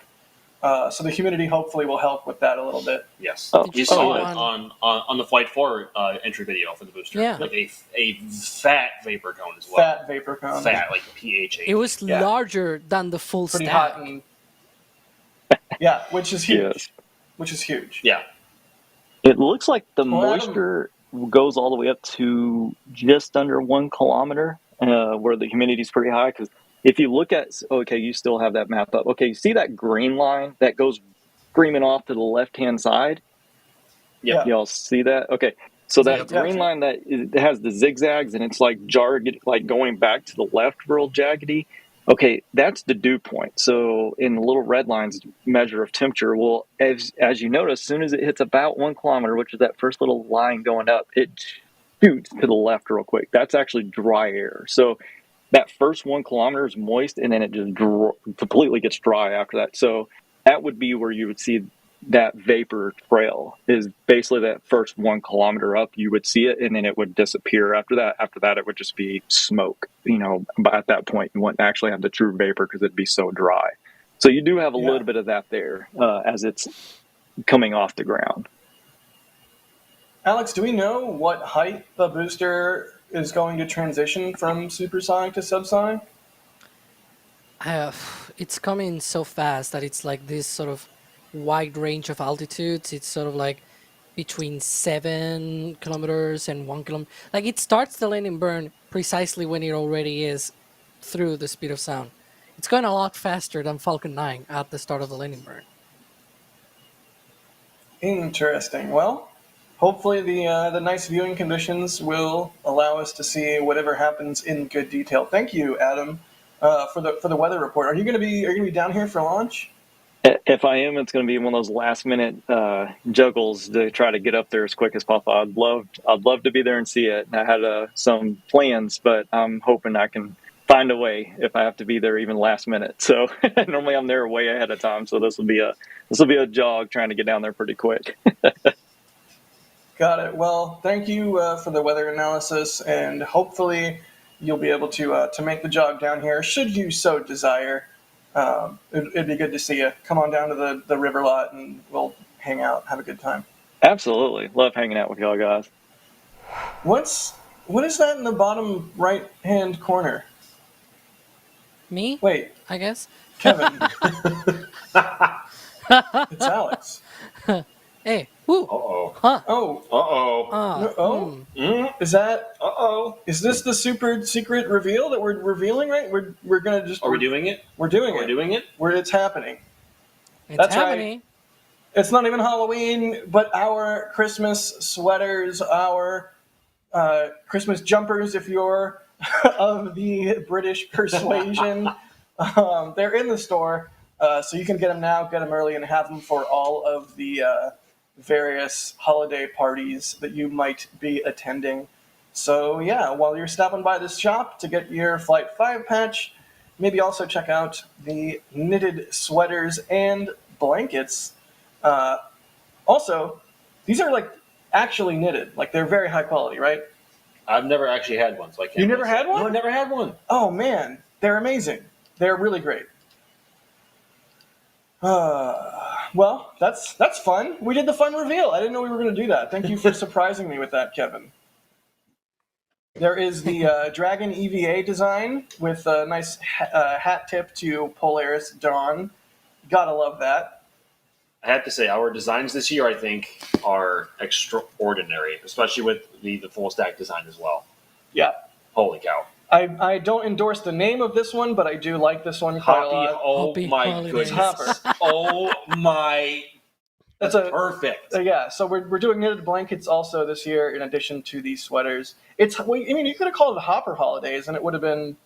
So the humidity hopefully will help with that a little bit. Yes. Oh, Did You you saw see it one? on the Flight 4 entry video for the booster. Yeah. Like a fat vapor cone as well. Fat vapor cone. Fat, like PHA. It was Yeah. larger than the full Pretty stack. hot and yeah, which is huge. Yes. Which is huge. Yeah. It looks like the Well, Adam- moisture goes all the way up to just under 1 kilometer, where the humidity is pretty high. Because if you look at, you still have that map up. Okay, you see that green line that goes screaming off to the left-hand side? Yeah. Y'all see that? Okay. So that Yep. green line that it has the zigzags and it's like jarred, like going back to the left real jaggedy. Okay, that's the dew point. So in the little red lines, measure of temperature. Well, as you notice, as soon as it hits about 1 kilometer, which is that first little line going up, it shoots to the left real quick. That's actually dry air. So that first 1 kilometer is moist, and then it just completely gets dry after that. So that would be where you would see that vapor trail, is basically that first 1 kilometer up. You would see it, and then it would disappear after that. After that, it would just be smoke. But at that point, you wouldn't actually have the true vapor because it'd be so dry. So you do have a little bit of that there as it's coming off the ground. Alex, do we know what height the booster is going to transition from supersonic to subsonic? It's coming so fast that it's like this sort of wide range of altitudes. It's sort of like between 7 kilometers and 1 kilometer. Like it starts the landing burn precisely when it already is through the speed of sound. It's going a lot faster than Falcon 9 at the start of the landing burn. Interesting. Well, hopefully the nice viewing conditions will allow us to see whatever happens in good detail. Thank you, Adam, for the weather report. Are you going to be down here for launch? If I am, it's going to be one of those last minute juggles to try to get up there as quick as possible. I'd love to be there and see it. I had some plans, but I'm hoping I can find a way if I have to be there even last minute. So normally I'm there way ahead of time. So this will be a jog trying to get down there pretty quick. Got it. Well, thank you for the weather analysis, and hopefully you'll be able to make the jog down here, should you so desire. It'd be good to see you. Come on down to the river lot, and we'll hang out, have a good time. Absolutely. Love hanging out with y'all guys. What is that in the bottom right-hand corner? Me? Wait, I guess. Kevin. It's Alex. Hey, woo. Uh-oh. Huh. Oh, Uh-oh. is this the super secret reveal that we're revealing, right? We're gonna just... Are we doing it? We're doing We're it. doing it? It's happening. It's That's right. happening. It's not even Halloween, but our Christmas sweaters, our Christmas jumpers, if you're of the British persuasion, they're in the store. So you can get them now, get them early, and have them for all of the various holiday parties that you might be attending. So yeah, while you're stopping by this shop to get your Flight 5 patch, maybe also check out the knitted sweaters and blankets. Also, these are like actually knitted, like they're very high quality, right? I've never actually had one, so I can't. You never really say. had one? No, I never had one. Oh man, they're amazing. They're really great. Well, that's fun. We did the fun reveal. I didn't know we were going to do that. Thank you for surprising me with that, Kevin. There is the Dragon EVA design with a nice hat tip to Polaris Dawn. Gotta love that. I have to say, our designs this year, I think, are extraordinary, especially with the full stack design as well. Yeah. Holy cow. I don't endorse the name of this one, but I do like this one quite a lot. Oh Happy my holidays. goodness. Oh my. That's perfect. Yeah, so we're doing knitted blankets also this year in addition to these sweaters. You could have called it Hopper Holidays and it would have been...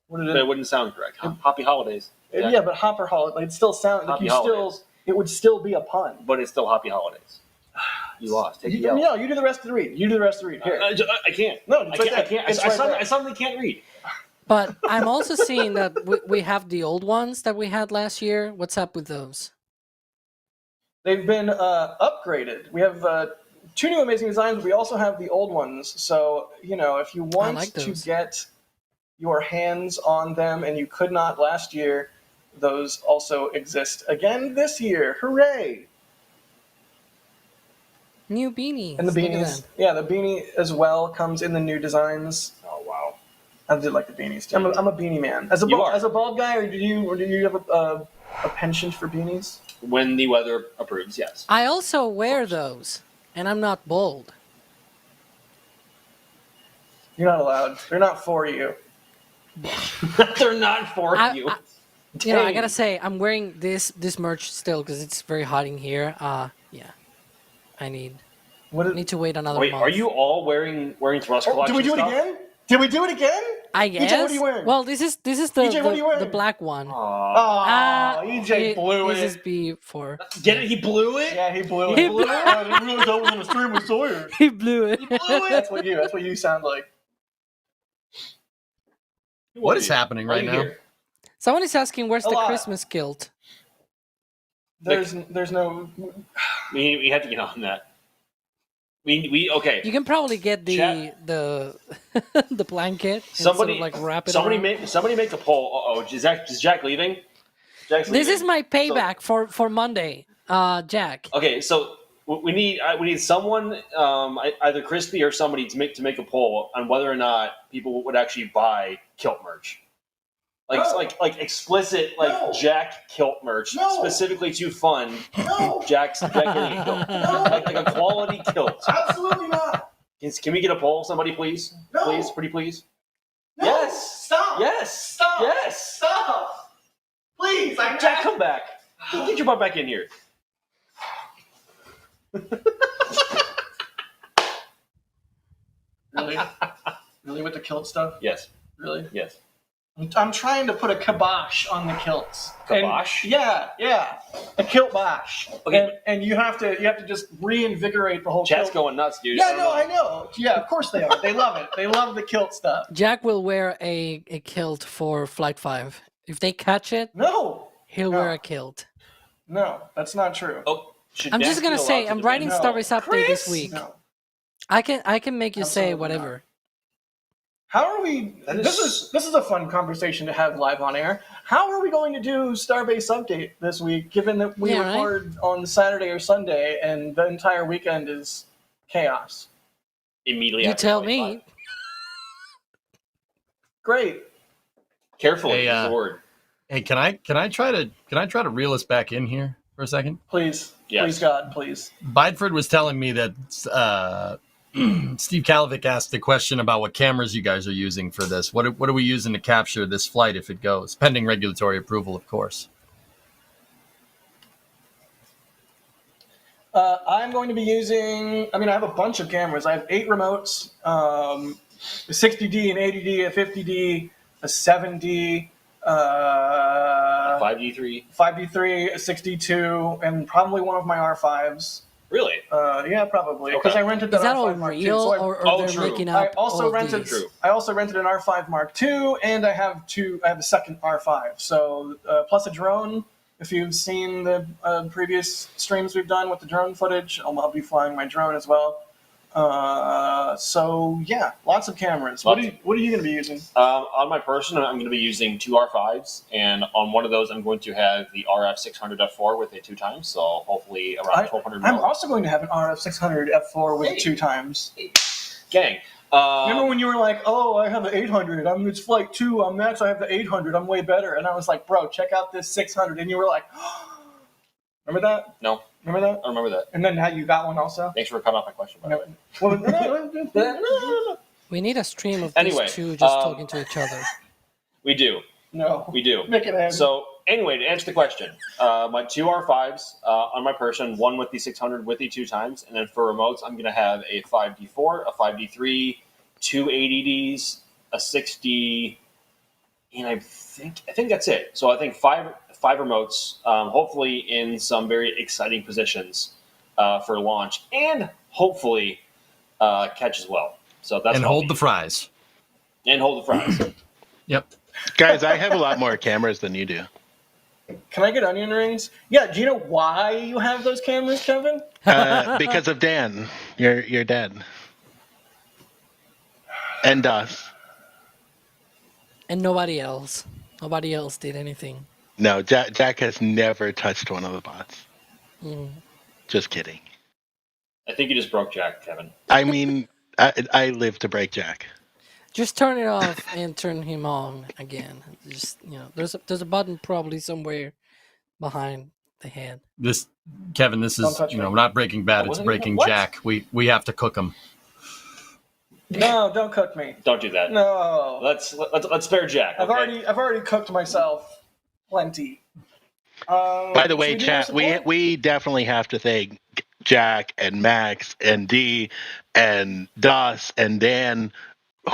But it wouldn't sound correct. Happy holidays. Yeah, but Hopper Holidays, it still sounds like it would still be a pun. But it's still happy holidays. You lost. Take the L. No, you do the rest of the read. Here. I can't. No, I can't. I suddenly can't read. But I'm also seeing that we have the old ones that we had last year. What's up with those? They've been upgraded. We have 2 new amazing designs, but we also have the old ones. So, if you want to get your hands on them and you could not last year, those also exist again this year. Hooray! New beanies. And the beanies. Yeah, the beanie as well comes in the new designs. Oh, wow. I did like the beanies too. I'm a beanie man. As a bald guy, or do you have a penchant for beanies? When the weather approves, yes. I also wear those, and I'm not bald. You're not allowed. They're not for you. They're not for you. I gotta say, I'm wearing this merch still because it's very hot in here. Yeah, I need to wait another month. Are you all wearing thrust collection Did we do it again? Did we do it again? I guess. EJ, what are you wearing? Well, this is EJ, what are you wearing? the black one. EJ blew it. This is B4. Get it? He blew it? Yeah, he blew it. He blew it. I didn't realize I was on a stream with Sawyer. He blew it. That's what you sound like. What is happening right now? Someone is asking, where's the Christmas kilt? There's no... We have to get on that. Okay. You can probably get the the blanket. Somebody wrap it. Somebody make a poll. Is Jack leaving? Jack's leaving. This is my payback for Monday, Jack. Okay, so we need someone, either Crispy or somebody to make a poll on whether or not people would actually buy kilt merch. Like explicit Jack kilt merch specifically to fund Jack getting a kilt. Like a quality kilt. Absolutely not. Can we get a poll? Somebody please? No. Please, pretty please. No. Yes. Stop. Yes. Stop. Yes. Stop. Please. Jack, come back. Get your butt back in here. Really? Really with the kilt stuff? Yes. Really? Yes. I'm trying to put a kibosh on the kilts. Kibosh? Yeah. A kilt bosh. Okay. And you have to just reinvigorate the whole Chat's kilt. going nuts, dude. Yeah, I know. Yeah, of course they are. They love it. They love the kilt stuff. Jack will wear a kilt for Flight 5. If they catch it, he'll wear a kilt. No, that's not true. Oh, I'm just gonna say, I'm writing Starbase update this week. No. I can make you say whatever. How are we? This is a fun conversation to have live on air. How are we going to do Starbase update this week, given that we record on Saturday or Sunday and the entire weekend is chaos? Immediately. You tell me. Great. Carefully, is the word. Hey, can I try to reel us back in here for a second? Please. Yes. Please, God, please. Bideford was telling me that Steve Kalovic asked a question about what cameras you guys are using for this. What are we using to capture this flight if it goes? Pending regulatory approval, of course. I'm going to be using... I have a bunch of cameras. I have 8 remotes, a 60D, an 80D, a 50D, a 7D, a 5D3, 5D3, a 6D2, and probably one of my R5s. Really? Yeah, probably. Because I rented that. Is that all R5 Mark II, real, so or they're making up? I also rented. These? I also rented an R5 Mark II, and I have a second R5. So plus a drone. If you've seen the previous streams we've done with the drone footage, I'll be flying my drone as well. So yeah, lots of cameras. Lots. What are you going to be using? On my person, I'm going to be using two R5s, and on one of those, I'm going to have the RF 600 F4 with a 2x, so hopefully around 1200 I'm mil. also going to have an RF 600 F4 with 2x. Gang. Remember when you were like, "Oh, I have the 800. It's flight 2. I'm Max. I have the 800. I'm way better." And I was like, "Bro, check out this 600." And you were like, "Remember that? No, Remember that?" I remember that. And then how you got one also? Thanks for cutting off my question. By the way. We need a stream of Anyway, these two just talking to each other. We do. No. We do. Make it happen. So anyway, to answer the question, my two R5s on my person, one with the 600 with the 2x, and then for remotes, I'm going to have a 5D4, a 5D3, two ADDs, a 6D, and I think that's it. So I think five remotes, hopefully in some very exciting positions for launch, and hopefully catch as well. So that's And hold the fries. And hold the fries. Yep. Guys, I have a lot more cameras than you do. Can I get onion rings? Yeah. Do you know why you have those cameras, Kevin? Because of Dan, your dad, and us. And nobody else. Nobody else did anything. No, Jack has never touched one of the bots. Mm. Just kidding. I think you just broke Jack, Kevin. I mean, I live to break Jack. Just turn it off and turn him on again. Just there's a button probably somewhere behind the head. This, Kevin, this Don't is touch me. not Breaking Bad. It's wasn't Breaking what? Jack. We have to cook him. No, don't cook me. Don't do that. No. Let's spare Jack. I've okay? already cooked myself plenty. By the way, should we do chat, some more? we definitely have to thank Jack and Max and D and Das and Dan.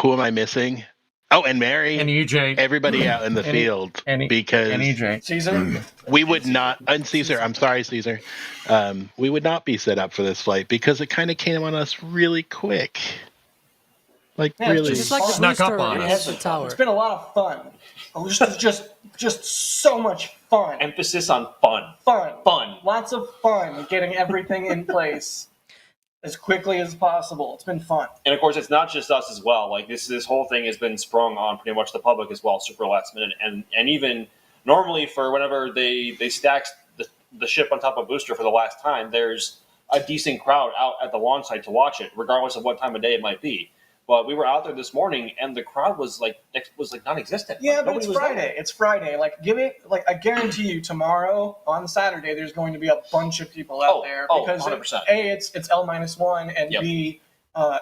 Who am I missing? Oh, and Mary. And EJ. Everybody out in the And- field and- because And EJ. Caesar. we would not. And Caesar, I'm sorry, Caesar. We would not be set up for this flight because it kind of came on us really quick. Like Yeah, really. Just like the Snuck up booster on at us. the tower. It's been a lot of fun. Just so much fun. Emphasis on fun. Fun. Fun. Lots of fun getting everything in place as quickly as possible. It's been fun. And of course, it's not just us as well. Like this whole thing has been sprung on pretty much the public as well, super last minute, and even normally for whenever they stack the ship on top of booster for the last time, there's a decent crowd out at the launch site to watch it, regardless of what time of day it might be. But we were out there this morning, and the crowd was like non-existent. Yeah, Like, but nobody it's was Friday. there. It's Friday. I guarantee you, tomorrow on Saturday, there's going to be a bunch of people out there because 100%. A, it's L-1, and Yep. B,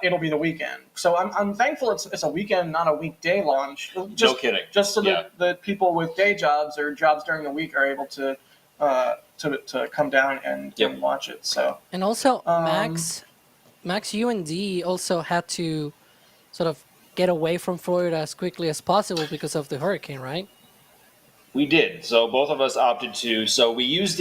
it'll be the weekend. So I'm thankful it's a weekend, not a weekday launch. No kidding. Just so Yeah. that the people with day jobs or jobs during the week are able to come down and watch it. So And also, Max, you and D also had to sort of get away from Florida as quickly as possible because of the hurricane, right? We did. So both of us opted to. So we used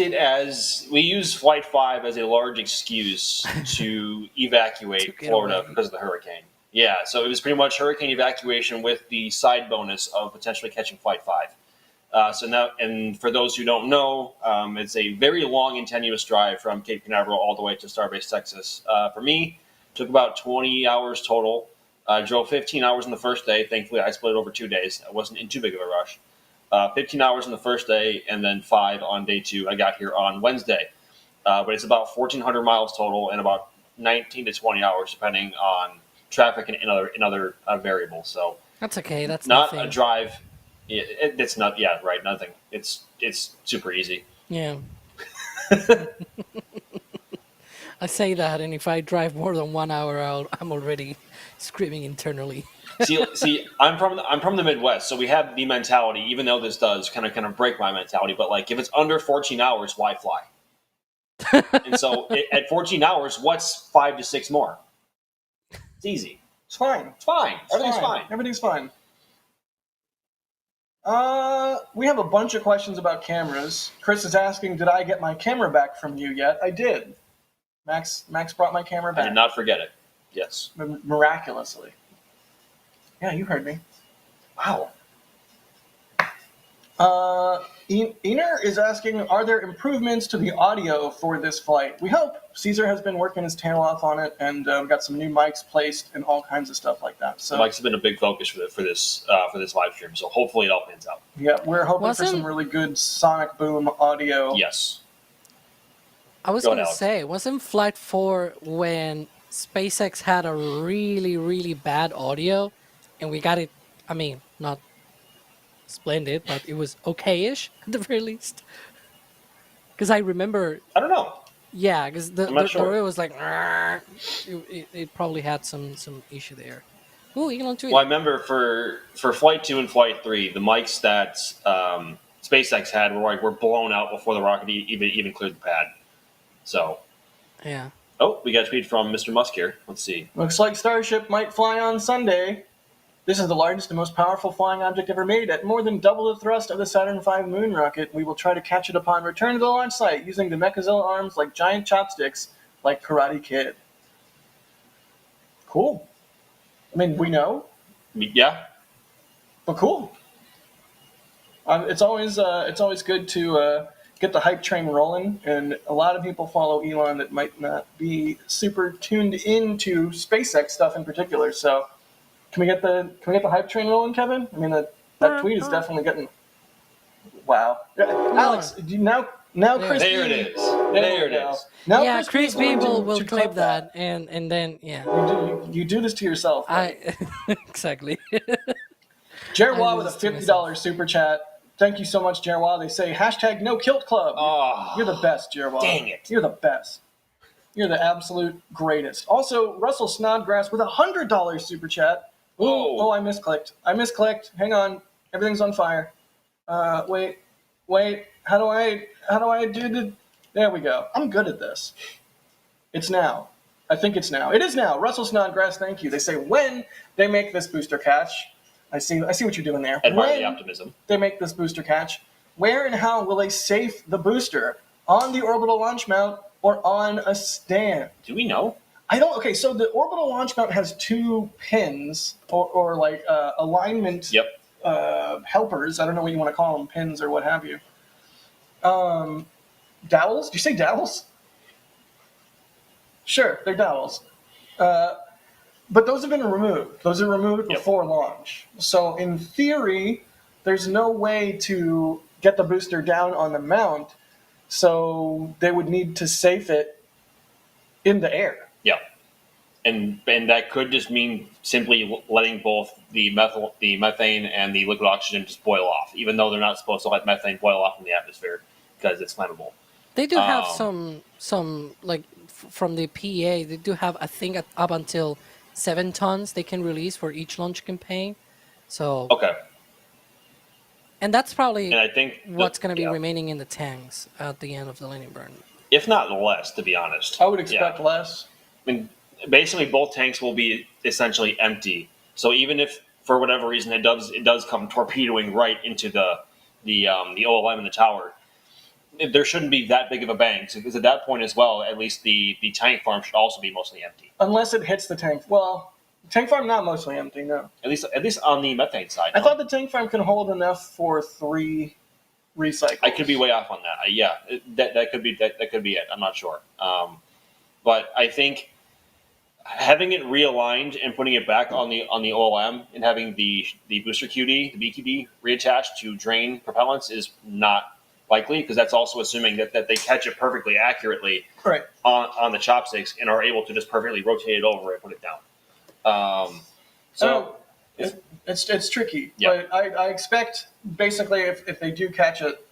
Flight 5 as a large excuse to evacuate To get Florida away. because of the hurricane. Yeah, so it was pretty much hurricane evacuation with the side bonus of potentially catching Flight 5. So now, and for those who don't know, it's a very long and tenuous drive from Cape Canaveral all the way to Starbase, Texas. For me, it took about 20 hours total. I drove 15 hours on the first day. Thankfully, I split it over 2 days. I wasn't in too big of a rush. 15 hours on the first day, and then 5 on day 2. I got here on Wednesday. But it's about 1,400 miles total and about 19 to 20 hours, depending on traffic and other variables. So That's okay. That's not nothing. a drive. It's not. Yeah, right. Nothing. It's super easy. Yeah. I say that, and if I drive more than 1 hour out, I'm already screaming internally. see, I'm from the Midwest, so we have the mentality. Even though this does kind of break my mentality, but like if it's under 14 hours, why fly? And so at 14 hours, what's 5 to 6 more? It's easy. it's fine. It's fine. Everything's fine. Everything's fine. We have a bunch of questions about cameras. Chris is asking, did I get my camera back from you yet? I did. Max brought my camera I back. did not forget it. Yes. Miraculously. Yeah, you heard me. Wow. Ener is asking, are there improvements to the audio for this flight? We hope. Caesar has been working his tail off on it, and got some new mics placed and all kinds of stuff like that. So Mics have been a big focus for this live stream. So hopefully it all pans out. yeah, we're hoping for Wasn't- some really good sonic boom audio. Yes. I was Go going to ahead, say, wasn't Flight 4 when SpaceX had a really, really bad audio and we got it, I mean, not splendid, but it was okay-ish at the very least? Because I remember, I don't know. yeah, because the not sure. audio was like, it probably had some issue there. Ooh, Elon tweeted. Well, I remember for Flight 2 and Flight 3, the mics that SpaceX had were blown out before the rocket even cleared the pad. So, Yeah. oh, we got a tweet from Mr. Musk here. Let's see. Looks like Starship might fly on Sunday. This is the largest and most powerful flying object ever made. At more than double the thrust of the Saturn V moon rocket, we will try to catch it upon return to the launch site using the Mechazilla arms like giant chopsticks, like Karate Kid. Cool. I mean, we know, Yeah. but cool. It's always good to get the hype train rolling, and a lot of people follow Elon that might not be super tuned into SpaceX stuff in particular. So, can we get the hype train rolling, Kevin? I mean, that tweet is definitely getting. Wow, Alex, now Chris. There B- it is. There There we it go. is. Now Yeah, B Chris is going Beeble to will clip clip that, and then, yeah. You do this to yourself. Buddy. Exactly. Jerwa I with a do this to $50 super chat. Thank you so much, Jerwa. They say hashtag no kilt club. Oh, You're the best, Jerwa. dang it. You're the best. You're the absolute greatest. Also, Russell Snodgrass with a $100 super chat. Ooh, Whoa. oh, I misclicked. Hang on. Everything's on fire. Wait. How do I do the? There we go. I'm good at this. It's now. I think it's now. It is now. Russell Snodgrass, thank you. They say when they make this booster catch. I see what you're doing there. Admire When the optimism. they make this booster catch, where and how will they safe the booster? On the orbital launch mount or on a stand? Do we know? I don't. Okay, so the orbital launch mount has two pins or like alignment Yep. helpers. I don't know what you want to call them, pins or what have you. Dowels? Did you say dowels? Sure, they're dowels. But those have been removed. Those are removed Yep. before launch. So in theory, there's no way to get the booster down on the mount. So they would need to safe it in the air. Yeah. And that could just mean simply letting both the methane and the liquid oxygen just boil off, even though they're not supposed to let methane boil off in the atmosphere because it's flammable. They do have some like from the PEA. They do have, I think, up until 7 tons they can release for each launch campaign. So Okay. and that's probably And I think what's going to be yeah. remaining in the tanks at the end of the landing burn. If not less, to be honest. I would expect Yeah. less. I mean, basically both tanks will be essentially empty. So even if for whatever reason it does come torpedoing right into the OLM in the tower, there shouldn't be that big of a bang because at that point as well, at least the tank farm should also be mostly empty. Unless it hits the tank. Well, the tank farm not mostly empty, no. At least on the methane side. I thought the tank farm can hold enough for 3 recycles. I could be way off on that. Yeah, that could be it. I'm not sure. But I think having it realigned and putting it back on the OLM and having the booster QD, the BQD reattached to drain propellants is not likely because that's also assuming that they catch it perfectly accurately Right. on the chopsticks and are able to just perfectly rotate it over and put it down. So It's tricky, Yeah. but I expect basically if they do catch it,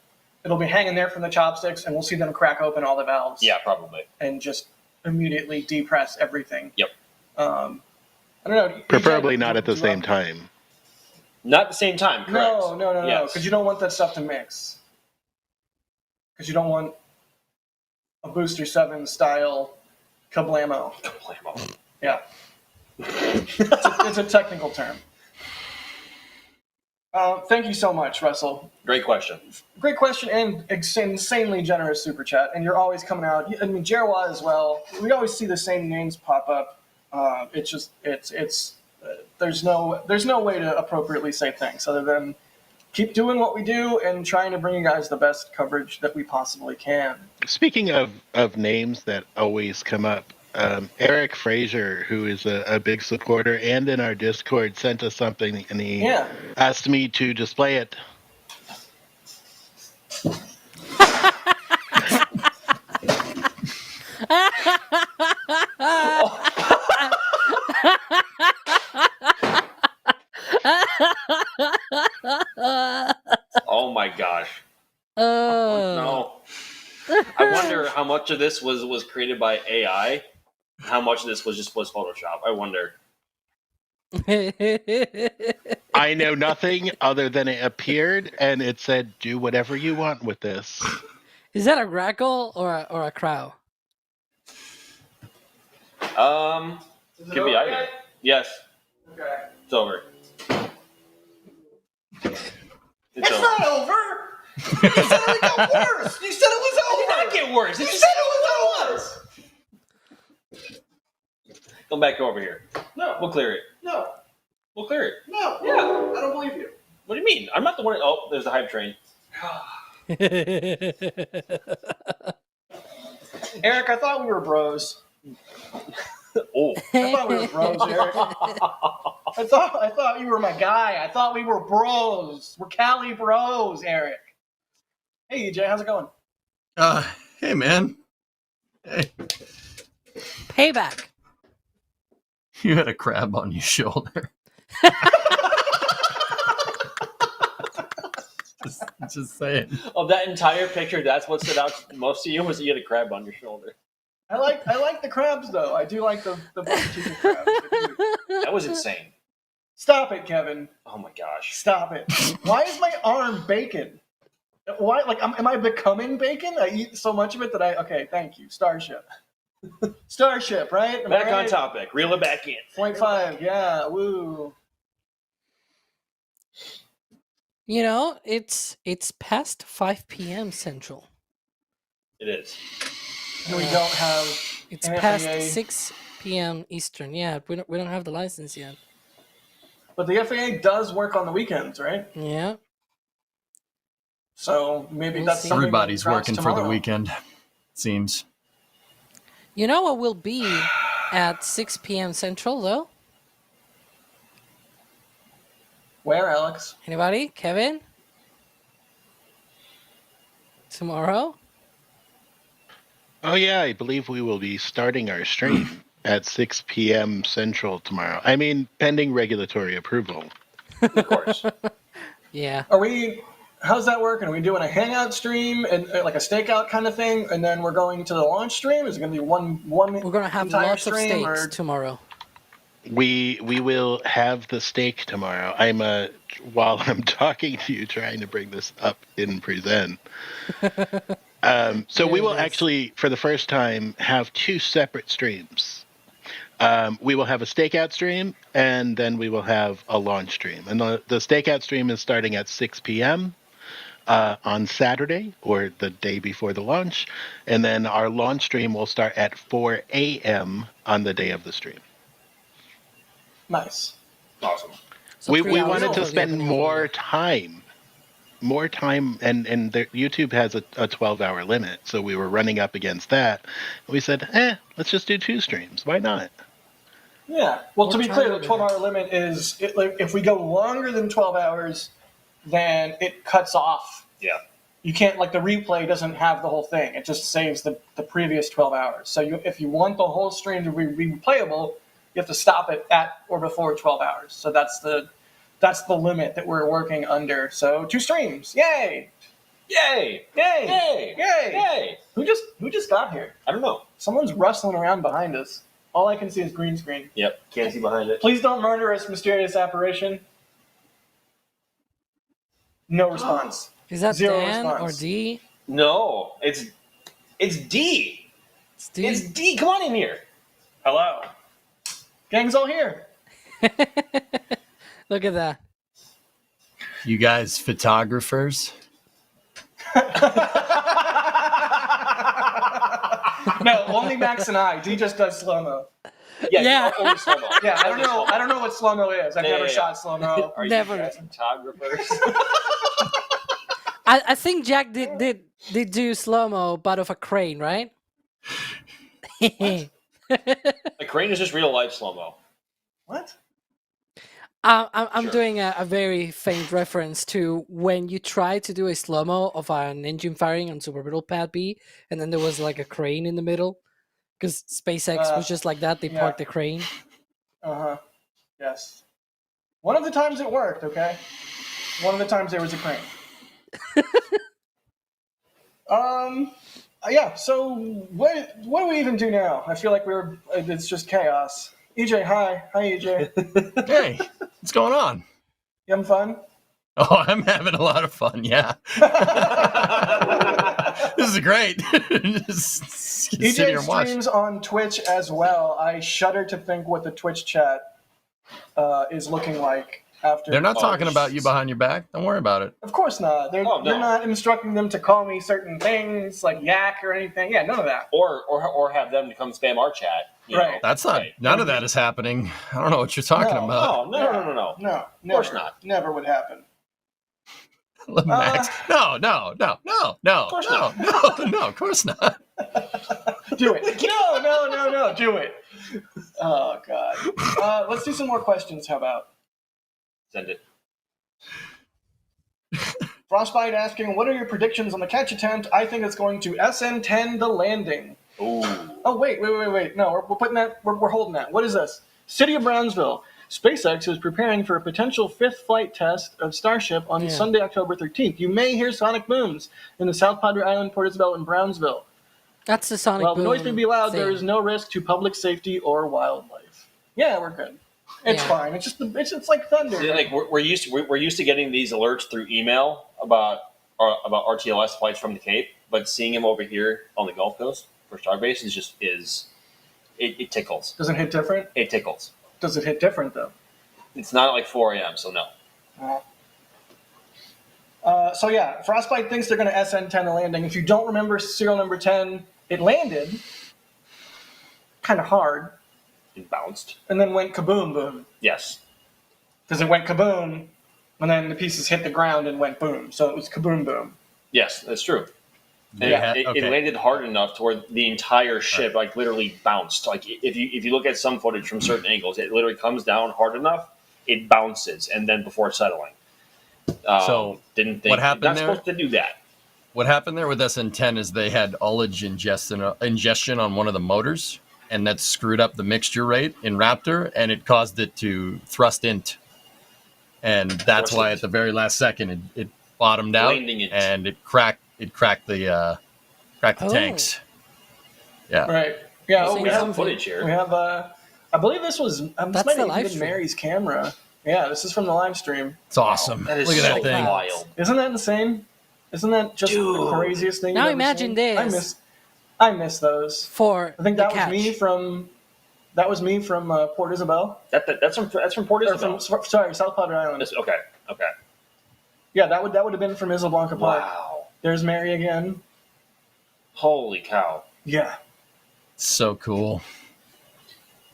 it'll be hanging there from the chopsticks, and we'll see them crack open all the valves. yeah, probably. And just immediately depress everything. Yep. I don't know. Preferably EJ, not at the do you same want- time. Not at the same time, correct? No, Yes. because you don't want that stuff to mix. Because you don't want a Booster 7 style kablamo. Kablamo. Yeah. It's a technical term. Thank you so much, Russell. Great question. Great question and insanely generous super chat. And you're always coming out. I mean, Jerwa as well. We always see the same names pop up. There's no way to appropriately say thanks other than keep doing what we do and trying to bring you guys the best coverage that we possibly can. Speaking of names that always come up, Eric Fraser, who is a big supporter and in our Discord, sent us something, and he asked me to display it. Oh my gosh. No. I wonder how much of this was created by AI. How much of this was Photoshop? I wonder. I know nothing other than it appeared and it said, "Do whatever you want with this." Is that a grackle or a crow? Could be either. Yes. Okay. It's over. It's not over. You said it got worse. You said it was over. It did not get worse. You said it was over. Come back over here. No. We'll clear it. No. We'll clear it. No. Yeah. I don't believe you. What do you mean? I'm not the one. Oh, there's the hype train. Eric, I thought we were bros. Oh. I thought we were bros, Eric. I thought you were my guy. I thought we were bros. We're Cali bros, Eric. Hey, EJ, how's it going? Hey, man. Hey, Payback. you had a crab on your shoulder. just saying. Of that entire picture, that's what stood out most to you was you had a crab on your shoulder. I like the crabs though. I do like the chicken crabs. That was insane. Stop it, Kevin. Oh my gosh. Stop it. Why is my arm bacon? Why? Like, am I becoming bacon? I eat so much of it that okay, thank you. Starship. Starship, right? Back on topic. Reel it back in. 0.5, yeah, woo. You know, it's past 5 p.m. Central. It is. And we don't have. It's an past FAA. 6 p.m. Eastern. Yeah, we don't have the license yet. But the FAA does work on the weekends, right? Yeah. So maybe We'll that's see. something Everybody's that drops working for the tomorrow. weekend, it seems. You know what will be at 6 p.m. Central, though? Where, Alex? Anybody? Kevin? Tomorrow? Oh yeah, I believe we will be starting our stream at 6 p.m. Central tomorrow. I mean, pending regulatory approval. Of course. Yeah. Are we? How's that working? Are we doing a hangout stream and like a stakeout kind of thing, and then we're going to the launch stream? Is it going to be one? We're going to have entire lots of stream, steaks or- tomorrow. We will have the steak tomorrow. I'm while I'm talking to you, trying to bring this up in present. So we will actually, for the first time, have 2 separate streams. We will have a stakeout stream, and then we will have a launch stream. And the stakeout stream is starting at 6 p.m. On Saturday, or the day before the launch. And then our launch stream will start at 4 a.m. on the day of the stream. Nice. Awesome. So we 3 hours wanted to before the spend opening more of time, and YouTube has a 12-hour limit, so we were running up against that. We said, let's just do 2 streams. Why not? Yeah. Well, to We're be trying clear, to the do 12-hour limit is if we go longer than 12 hours, then it cuts off. Yeah. You can't, like, the replay doesn't have the whole thing. It just saves the previous 12 hours. So if you want the whole stream to be replayable, you have to stop it at or before 12 hours. So that's the limit that we're working under. So 2 streams. Yay! Yay! Yay! Yay! Yay! Yay! Who just got here? I don't know. Someone's rustling around behind us. All I can see is green screen. Yep. Can't see behind it. Please don't murder us, mysterious apparition. No response. Is that 0 Dan response. or D? No, it's D. It's D. It's D. Come on in here. Hello. Gang's all here. Look at that. You guys photographers? No, only Max and I. D just does slow-mo. Yeah. only slow mo. Yeah, I don't know what slow mo is. I've never shot slow mo. Are Never. you guys photographers? I think Jack did do slow mo, but of a crane, right? A crane is just real life slow mo. What? I'm Sure. doing a very faint reference to when you try to do a slow mo of an engine firing on Suborbital Pad B, and then there was like a crane in the middle, because SpaceX was just like that. They yeah. parked the crane. Uh-huh. Yes. One of the times it worked, okay? One of the times there was a crane. Yeah, so what do we even do now? I feel like it's just chaos. EJ, hi. Hi, EJ. Hey, what's going on? You having fun? Oh, I'm having a lot of fun. Yeah, this is great. Just sit here EJ and watch. streams on Twitch as well. I shudder to think what the Twitch chat is looking like after. They're not talking about you behind your back. Don't worry about it. Of course not. They're not instructing them to call me certain things like yak or anything. Yeah, none of that. Or have them to come spam our chat. You Right. know. That's not. Right. None of that is happening. I don't know what you're talking about. No. No, Of never, course not. Never would happen. Max. No. course No. Of course not. Do it. No. Do it. Oh, God. Let's do some more questions. How about? Send it. Frostbite asking, what are your predictions on the catch attempt? I think it's going to SN10 the landing. Ooh. Oh, wait. No, we're putting that, we're holding that. What is this? City of Brownsville. SpaceX is preparing for a potential fifth flight test of Starship on Sunday, October 13th. You may hear sonic booms in the South Padre Island, Port Isabel, and Brownsville. That's the sonic While boom. the noise may be loud, thing. there is no risk to public safety or wildlife. Yeah, we're good. It's fine. It's just it's like thunder. See, like we're used to getting these alerts through email about RTLS flights from the Cape, but seeing them over here on the Gulf Coast for Starbase it tickles. Does it hit different? It tickles. Does it hit different though? It's not like 4 a.m. So no. So yeah, Frostbite thinks they're going to SN10 the landing. If you don't remember serial number 10, it landed kind of hard. It bounced. And then went kaboom boom. Yes. Because it went kaboom, and then the pieces hit the ground and went boom. So it was kaboom boom. Yes, that's true. And it Okay. landed hard enough to where the entire ship like literally bounced. Like if you look at some footage from certain angles, it literally comes down hard enough, it bounces, and then before settling. So didn't think what happened not there? supposed to do that. What happened there with SN10 is they had ullage ingestion on one of the motors, and that screwed up the mixture rate in Raptor, and it caused it to thrust int. And that's why at the very last second it bottomed out, and it cracked the tanks. Yeah. Right. Yeah. So we you have have footage here. We have. I believe this was. This That's might the have live been stream. Mary's camera. Yeah, this is from the live stream. It's awesome. That is Look at so that thing. wild. Isn't that insane? Isn't that just the craziest thing? Now you've ever imagine seen? this. I miss those. For I think the that catch. was me from Port Isabel. That's from Port Or Isabel. sorry, South Padre Island. Okay. Yeah, that would have been from Isla Blanca Park. Wow. There's Mary again. Holy cow. Yeah. So cool.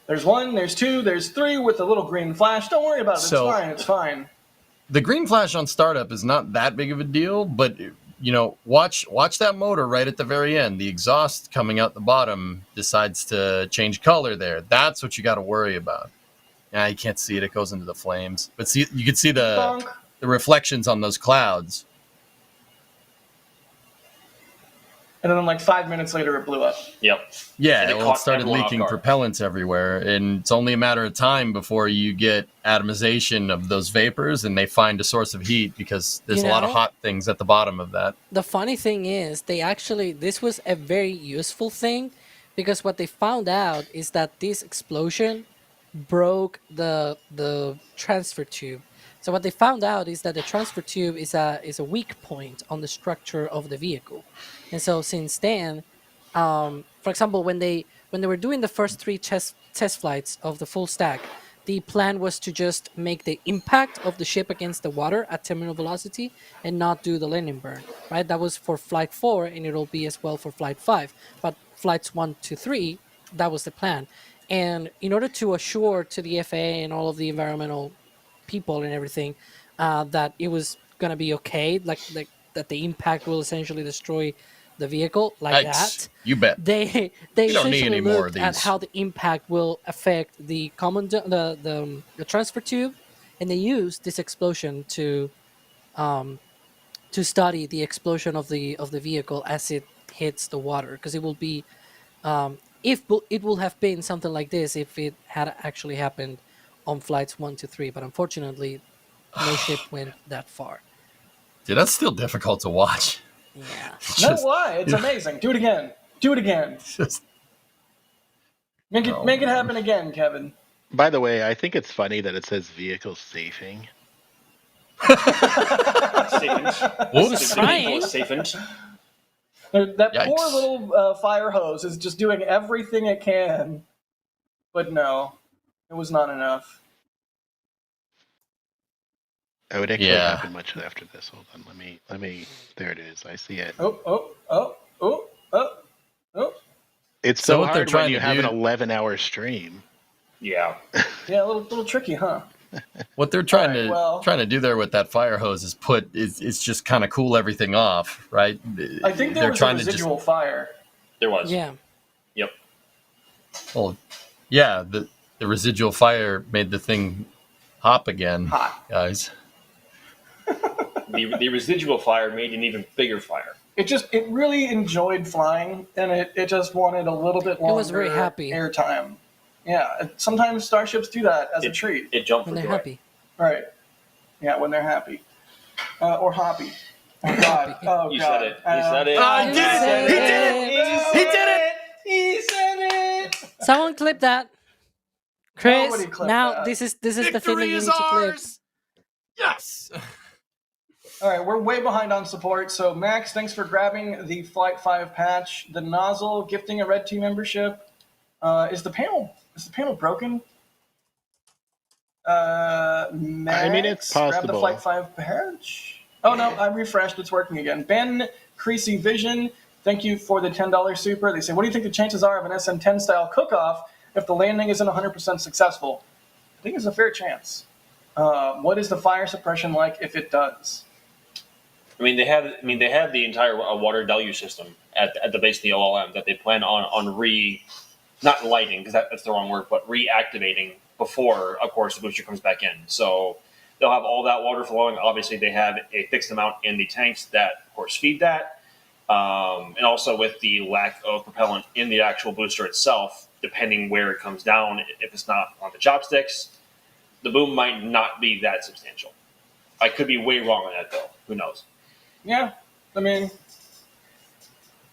There's 1, there's 2, there's 3 with a little green flash. Don't worry about it. So- It's fine. The green flash on startup is not that big of a deal, but watch that motor right at the very end. The exhaust coming out the bottom decides to change color there. That's what you got to worry about. Yeah, you can't see it; it goes into the flames. But see, you can see the reflections on those clouds. And then like 5 minutes later, it blew up. Yep. Yeah, And it well, caught it started everyone off leaking guard. propellants everywhere, and it's only a matter of time before you get atomization of those vapors, and they find a source of heat because there's a lot of hot things at the bottom of that. The funny thing is, this was a very useful thing, because what they found out is that this explosion broke the transfer tube. So what they found out is that the transfer tube is a weak point on the structure of the vehicle, and so since then, for example, when they were doing the first 3 test flights of the full stack, the plan was to just make the impact of the ship against the water at terminal velocity and not do the landing burn. Right, that was for flight 4, and it'll be as well for flight 5. But flights 1 to 3, that was the plan. And in order to assure to the FAA and all of the environmental people and everything that it was going to be okay, like that the impact will essentially destroy the vehicle like that, You bet. they You don't need essentially any more of looked at these. how the impact will affect the the transfer tube, and they used this explosion to study the explosion of the vehicle as it hits the water, because it will be if it will have been something like this if it had actually happened on flights 1 to 3, but unfortunately no ship went that far. Dude, that's still difficult to watch. Yeah. No, why? It's amazing. Do it again. Do it again. Just, Make it happen again, Kevin. By the way, I think it's funny that it says vehicle safing. Whoops. Trying. That poor Yikes. little fire hose is just doing everything it can. But no, it was not enough. Oh, it actually Yeah. happened much after this. Hold on, let me. There it is. I see it. Oh. It's So so what they're hard trying when you to have an do- 11-hour stream. Yeah. Yeah, a little tricky, huh? What they're trying Alright, to well- trying to do there with that fire hose is just kind of cool everything off, right? I think there they're was a trying to residual fire. There was. Yeah. Yep. Well, yeah, the residual fire made the thing hop again, Hot. guys. The residual fire made an even bigger fire. It really enjoyed flying, and it just wanted a little bit longer. It was very happy. Airtime. Yeah, sometimes starships do that as a treat. It jumped When for they're joy. happy. Right. Yeah, when they're happy. Or hoppy. Oh, God. Oh, You God. said it. You said it. Ah, he did it! He did it! He did it! He said it! Someone clip that. Chris, Nobody clip now that. this is the thing that Victory you is need to clip. ours! Yes. All right, we're way behind on support. So, Max, thanks for grabbing the Flight 5 patch. The nozzle, gifting a Red Team membership. Is the panel broken? Max, I mean, it's grab the possible. Flight 5 patch. Oh, no, I refreshed. It's working again. Ben Creasy Vision, thank you for the $10 super. They say, what do you think the chances are of an SM-10 style cook-off if the landing isn't 100% successful? I think it's a fair chance. What is the fire suppression like if it does? They have the entire water deluge system at the base of the OLM that they plan on not lighting, because that's the wrong word, but reactivating before, of course, the booster comes back in. So they'll have all that water flowing. Obviously, they have a fixed amount in the tanks that, of course, feed that. And also with the lack of propellant in the actual booster itself, depending where it comes down, if it's not on the chopsticks, the boom might not be that substantial. I could be way wrong on that, though. Who knows? Yeah, I mean,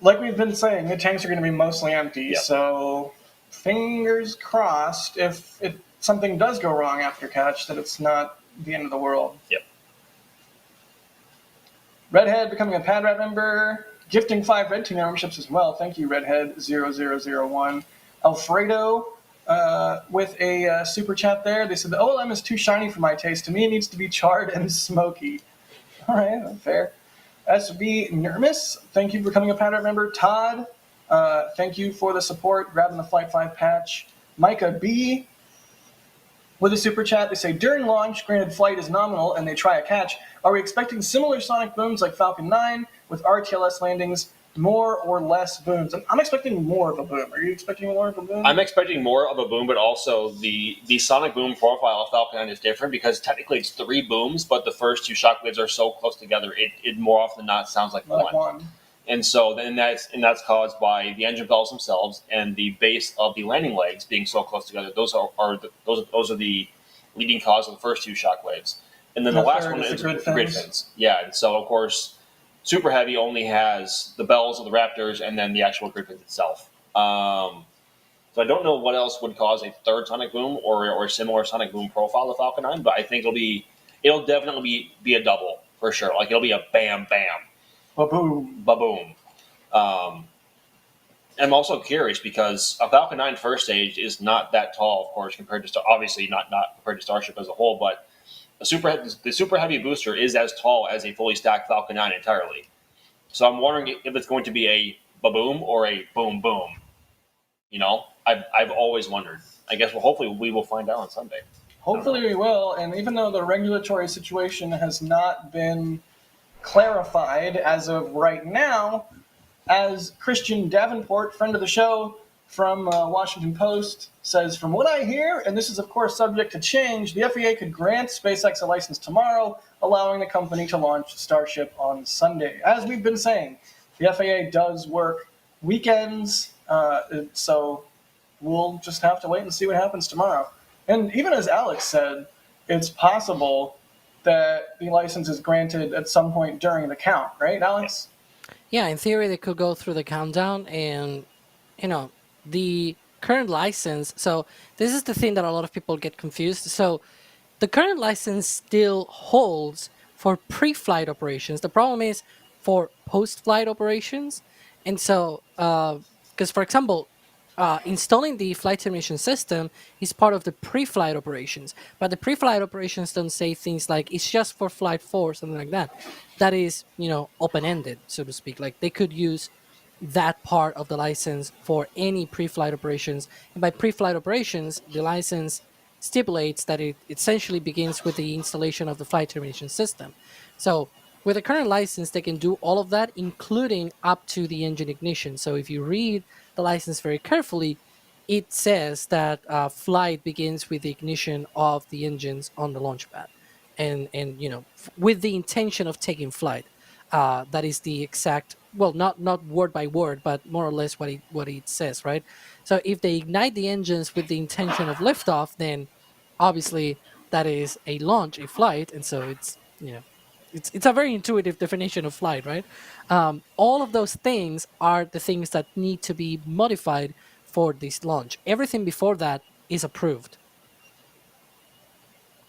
like we've been saying, the tanks are going to be mostly empty. Yep. So fingers crossed if something does go wrong after catch, that it's not the end of the world. Yep. Redhead becoming a PadRat member, gifting 5 Red Team memberships as well. Thank you, Redhead0001. Alfredo with a super chat there. They said, the OLM is too shiny for my taste. To me, it needs to be charred and smoky. All right, that's fair. SB Nermus, thank you for becoming a PadRat member. Todd, thank you for the support, grabbing the Flight 5 patch. Micah B with a super chat. They say, during launch, granted flight is nominal and they try a catch, are we expecting similar sonic booms like Falcon 9 with RTLS landings, more or less booms? I'm expecting more of a boom. Are you expecting more of a boom? I'm expecting more of a boom, but also the sonic boom profile of Falcon 9 is different because technically it's 3 booms, but the first 2 shockwaves are so close together, it more often than not sounds like one. And so then that's caused by the engine bells themselves and the base of the landing legs being so close together. Those are the leading cause of the first 2 shockwaves. And then the last one is the grid fins. Yeah, and so of course Super Heavy only has the bells of the Raptors and then the actual grid fins itself. So I don't know what else would cause a third sonic boom or a similar sonic boom profile of Falcon 9, but I think it'll definitely be a double for sure. Like it'll be a bam bam. Ba-boom. Ba-boom. I'm also curious because a Falcon 9 first stage is not that tall, of course, compared to obviously not compared to Starship as a whole, but the super heavy booster is as tall as a fully stacked Falcon 9 entirely. So I'm wondering if it's going to be a ba-boom or a boom boom. You know? I've always wondered. I guess hopefully we will find out on Sunday. Hopefully we will. And even though the regulatory situation has not been clarified as of right now, as Christian Davenport, friend of the show from Washington Post, says, from what I hear, and this is of course subject to change, the FAA could grant SpaceX a license tomorrow, allowing the company to launch Starship on Sunday. As we've been saying, the FAA does work weekends, so we'll just have to wait and see what happens tomorrow. And even as Alex said, it's possible that the license is granted at some point during the count, right, Alex? Yeah, in theory, they could go through the countdown, and the current license. So this is the thing that a lot of people get confused. So the current license still holds for pre-flight operations. The problem is for post-flight operations, and so because for example, installing the flight simulation system is part of the pre-flight operations, but the pre-flight operations don't say things like it's just for flight 4, something like that. That is, open-ended, so to speak. Like they could use that part of the license for any pre-flight operations, and by pre-flight operations, the license stipulates that it essentially begins with the installation of the flight termination system. So with the current license, they can do all of that, including up to the engine ignition. So if you read the license very carefully, it says that flight begins with the ignition of the engines on the launch pad, and with the intention of taking flight. That is the exact, well, not word by word, but more or less what it says, right? So if they ignite the engines with the intention of liftoff, then obviously that is a launch, a flight, and so it's a very intuitive definition of flight, right? All of those things are the things that need to be modified for this launch. Everything before that is approved.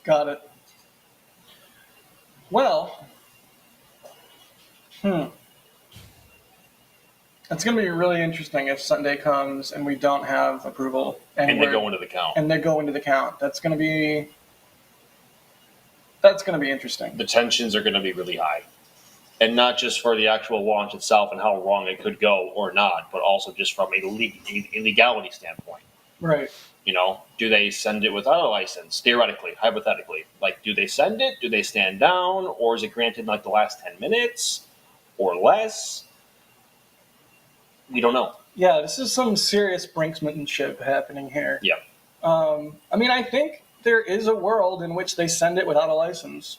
Got it. Well, it's going to be really interesting if Sunday comes and we don't have approval. And they go into the count. And they go into the count. That's going to be interesting. The tensions are going to be really high. And not just for the actual launch itself and how wrong it could go or not, but also just from a legality standpoint. Right. Do they send it without a license? Theoretically, hypothetically. Like, do they send it? Do they stand down? Or is it granted in like the last 10 minutes or less? We don't know. Yeah, this is some serious brinksmanship happening here. Yeah. I think there is a world in which they send it without a license.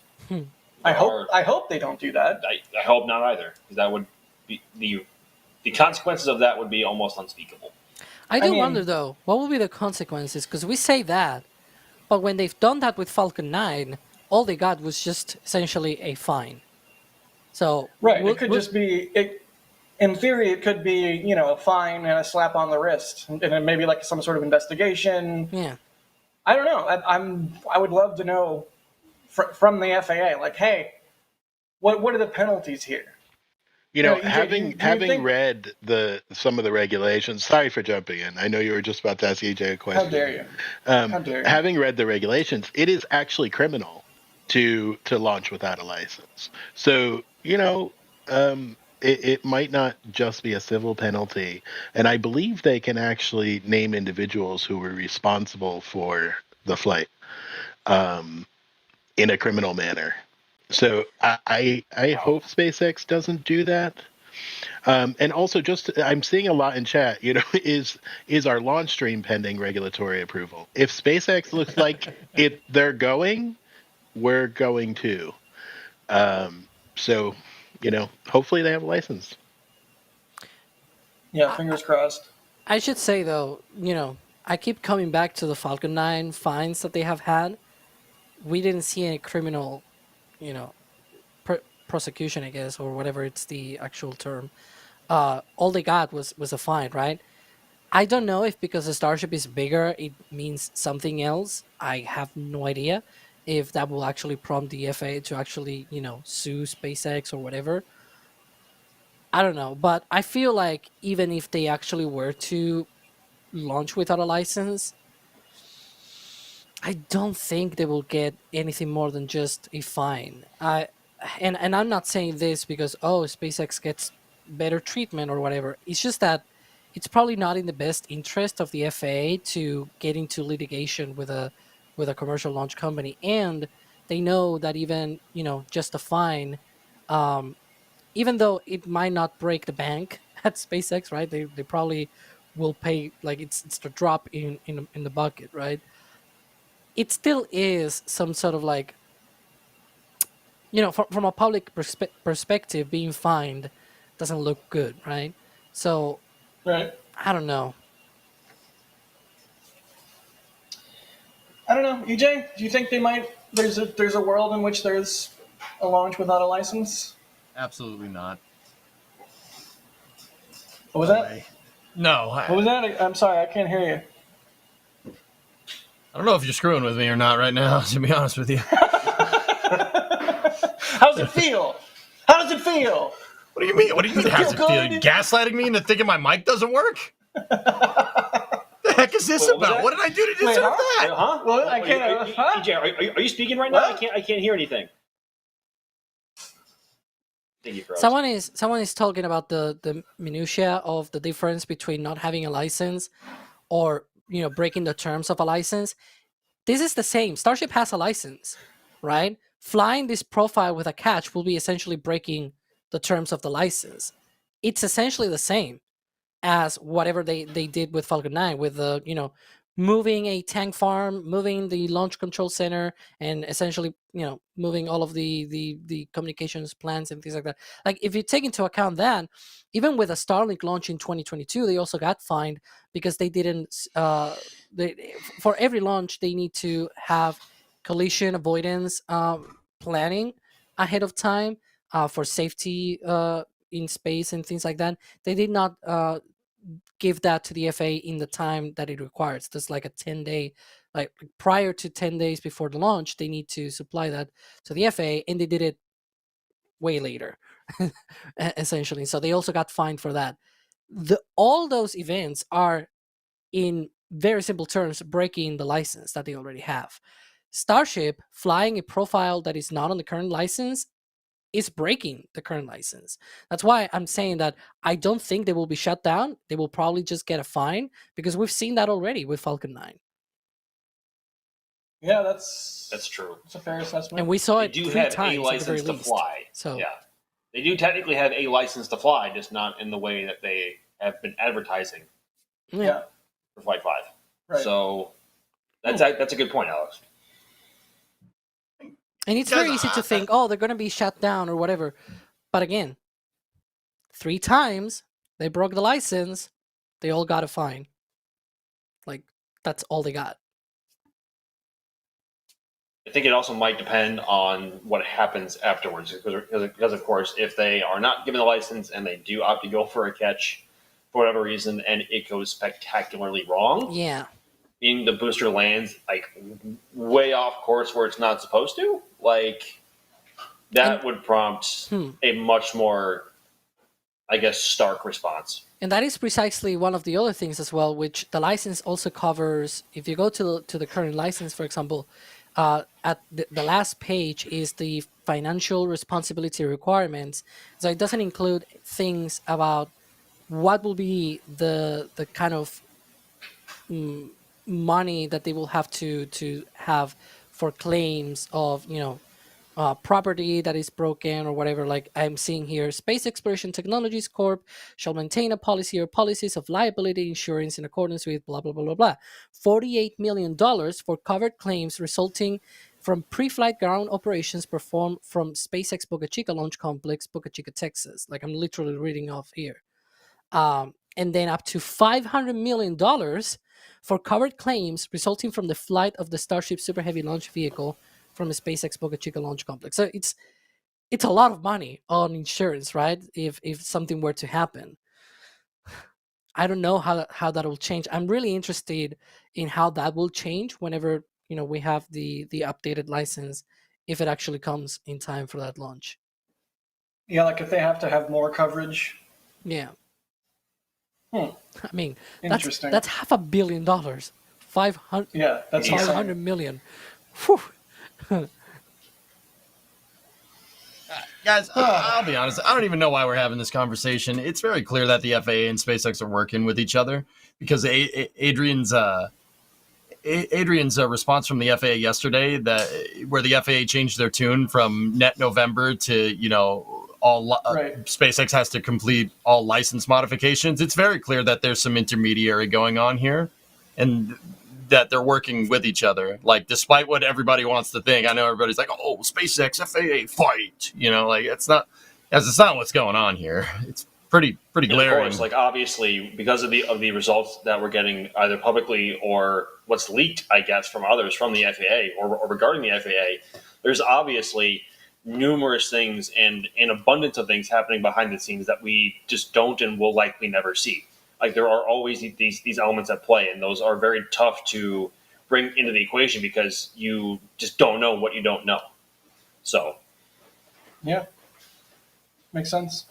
I hope they don't do that. I hope not either, because that would be the consequences of that would be almost unspeakable. I wonder though, what will be the consequences? Because we say that, but when they've done that with Falcon 9, all they got was just essentially a fine. So right, it could just be in theory, it could be a fine and a slap on the wrist, and then maybe like some sort of investigation. Yeah, I don't know. I would love to know from the FAA, like, hey, what are the penalties here? Having read some of the regulations. Sorry for jumping in. I know you were just about to ask EJ a question. How dare you? How dare you? Having read the regulations, it is actually criminal to launch without a license. So it might not just be a civil penalty, and I believe they can actually name individuals who were responsible for the flight in a criminal manner. So I hope SpaceX doesn't do that. And also, I'm seeing a lot in chat. Is our launch stream pending regulatory approval? If SpaceX looks like they're going, we're going too. So hopefully they have a license. Yeah, fingers crossed. I should say though, I keep coming back to the Falcon 9 fines that they have had. We didn't see any criminal, prosecution, I guess, or whatever it's the actual term. All they got was a fine, right? I don't know if because the Starship is bigger, it means something else. I have no idea if that will actually prompt the FAA to actually, sue SpaceX or whatever. I don't know, but I feel like even if they actually were to launch without a license, I don't think they will get anything more than just a fine. And I'm not saying this because SpaceX gets better treatment or whatever. It's just that it's probably not in the best interest of the FAA to get into litigation with a commercial launch company, and they know that even just a fine, um, even though it might not break the bank at SpaceX, right? They probably will pay, like it's the drop in the bucket, right? It still is some sort of like, from a public perspective, being fined doesn't look good, right? So Right. I don't know. I don't know. EJ, do you think they might? There's a world in which there's a launch without a license. Absolutely not. What was No that? way. No. What was that? I'm sorry, I can't hear you. I don't know if you're screwing with me or not right now, to be honest with you. How's it feel? How does it feel? What do you mean? What do you mean? Does it How's it feel feel? good? Gaslighting me into thinking my mic doesn't work? The heck is this What was about? that? What did I do to deserve Wait, huh? that? Huh? Well, I can't. Huh? EJ, are you speaking right now? What? I can't hear anything. Thank you, Frost. Someone is talking about the minutia of the difference between not having a license or breaking the terms of a license. This is the same. Starship has a license, right? Flying this profile with a catch will be essentially breaking the terms of the license. It's essentially the same as whatever they did with Falcon 9, with the moving a tank farm, moving the launch control center, and essentially moving all of the communications plans and things like that. Like, if you take into account that, even with a Starlink launch in 2022, they also got fined because they didn't for every launch they need to have collision avoidance planning ahead of time for safety in space and things like that. They did not give that to the FAA in the time that it requires. There's like a 10-day, like prior to 10 days before the launch, they need to supply that to the FAA, and they did it way later, essentially. So they also got fined for that. All those events are, in very simple terms, breaking the license that they already have. Starship flying a profile that is not on the current license is breaking the current license. That's why I'm saying that I don't think they will be shut down. They will probably just get a fine, because we've seen that already with Falcon 9. Yeah, that's true. That's a fair assessment. And we saw They it do 3 have times a at the license very to least. fly. So yeah, they do technically have a license to fly, just not in the way that they have been advertising yeah. for Flight 5. Right. So that's a good point, Alex. And it's very easy to think, oh, they're going to be shut down or whatever. But again, 3 times they broke the license, they all got a fine. Like, that's all they got. I think it also might depend on what happens afterwards, because of course, if they are not given the license and they do opt to go for a catch for whatever reason, and it goes spectacularly wrong, Yeah. meaning the booster lands like way off course where it's not supposed to, like that would prompt a much more, I guess, stark response. And that is precisely one of the other things as well, which the license also covers. If you go to the current license, for example, at the last page is the financial responsibility requirements. So it doesn't include things about what will be the kind of money that they will have to have for claims of property that is broken or whatever. Like I'm seeing here, Space Exploration Technologies Corp shall maintain a policy or policies of liability insurance in accordance with blah blah blah blah blah. $48 million for covered claims resulting from pre-flight ground operations performed from SpaceX Boca Chica Launch Complex, Boca Chica, Texas. Like I'm literally reading off here. And then up to $500 million for covered claims resulting from the flight of the Starship Super Heavy launch vehicle from the SpaceX Boca Chica launch complex. So it's a lot of money on insurance, right? If something were to happen. I don't know how that will change. I'm really interested in how that will change whenever we have the updated license, if it actually comes in time for that launch. Yeah, like if they have to have more coverage. Yeah. I mean, interesting. That's $500 million. 500. Yeah, that's 500 million. Whew. Guys, I'll be honest. I don't even know why we're having this conversation. It's very clear that the FAA and SpaceX are working with each other because Adrian's response from the FAA yesterday, where the FAA changed their tune from net November to all SpaceX has to complete all license modifications. It's very clear that there's some intermediary going on here, and that they're working with each other. Like, despite what everybody wants to think, I know everybody's like, "Oh, SpaceX, FAA, fight!" It's not what's going on here. It's pretty glaring. Of course, like obviously because of the results that we're getting either publicly or what's leaked, I guess, from others from the FAA or regarding the FAA, there's obviously numerous things and an abundance of things happening behind the scenes that we just don't and will likely never see. Like, there are always these elements at play, and those are very tough to bring into the equation because you just don't know what you don't know. So, yeah, makes sense.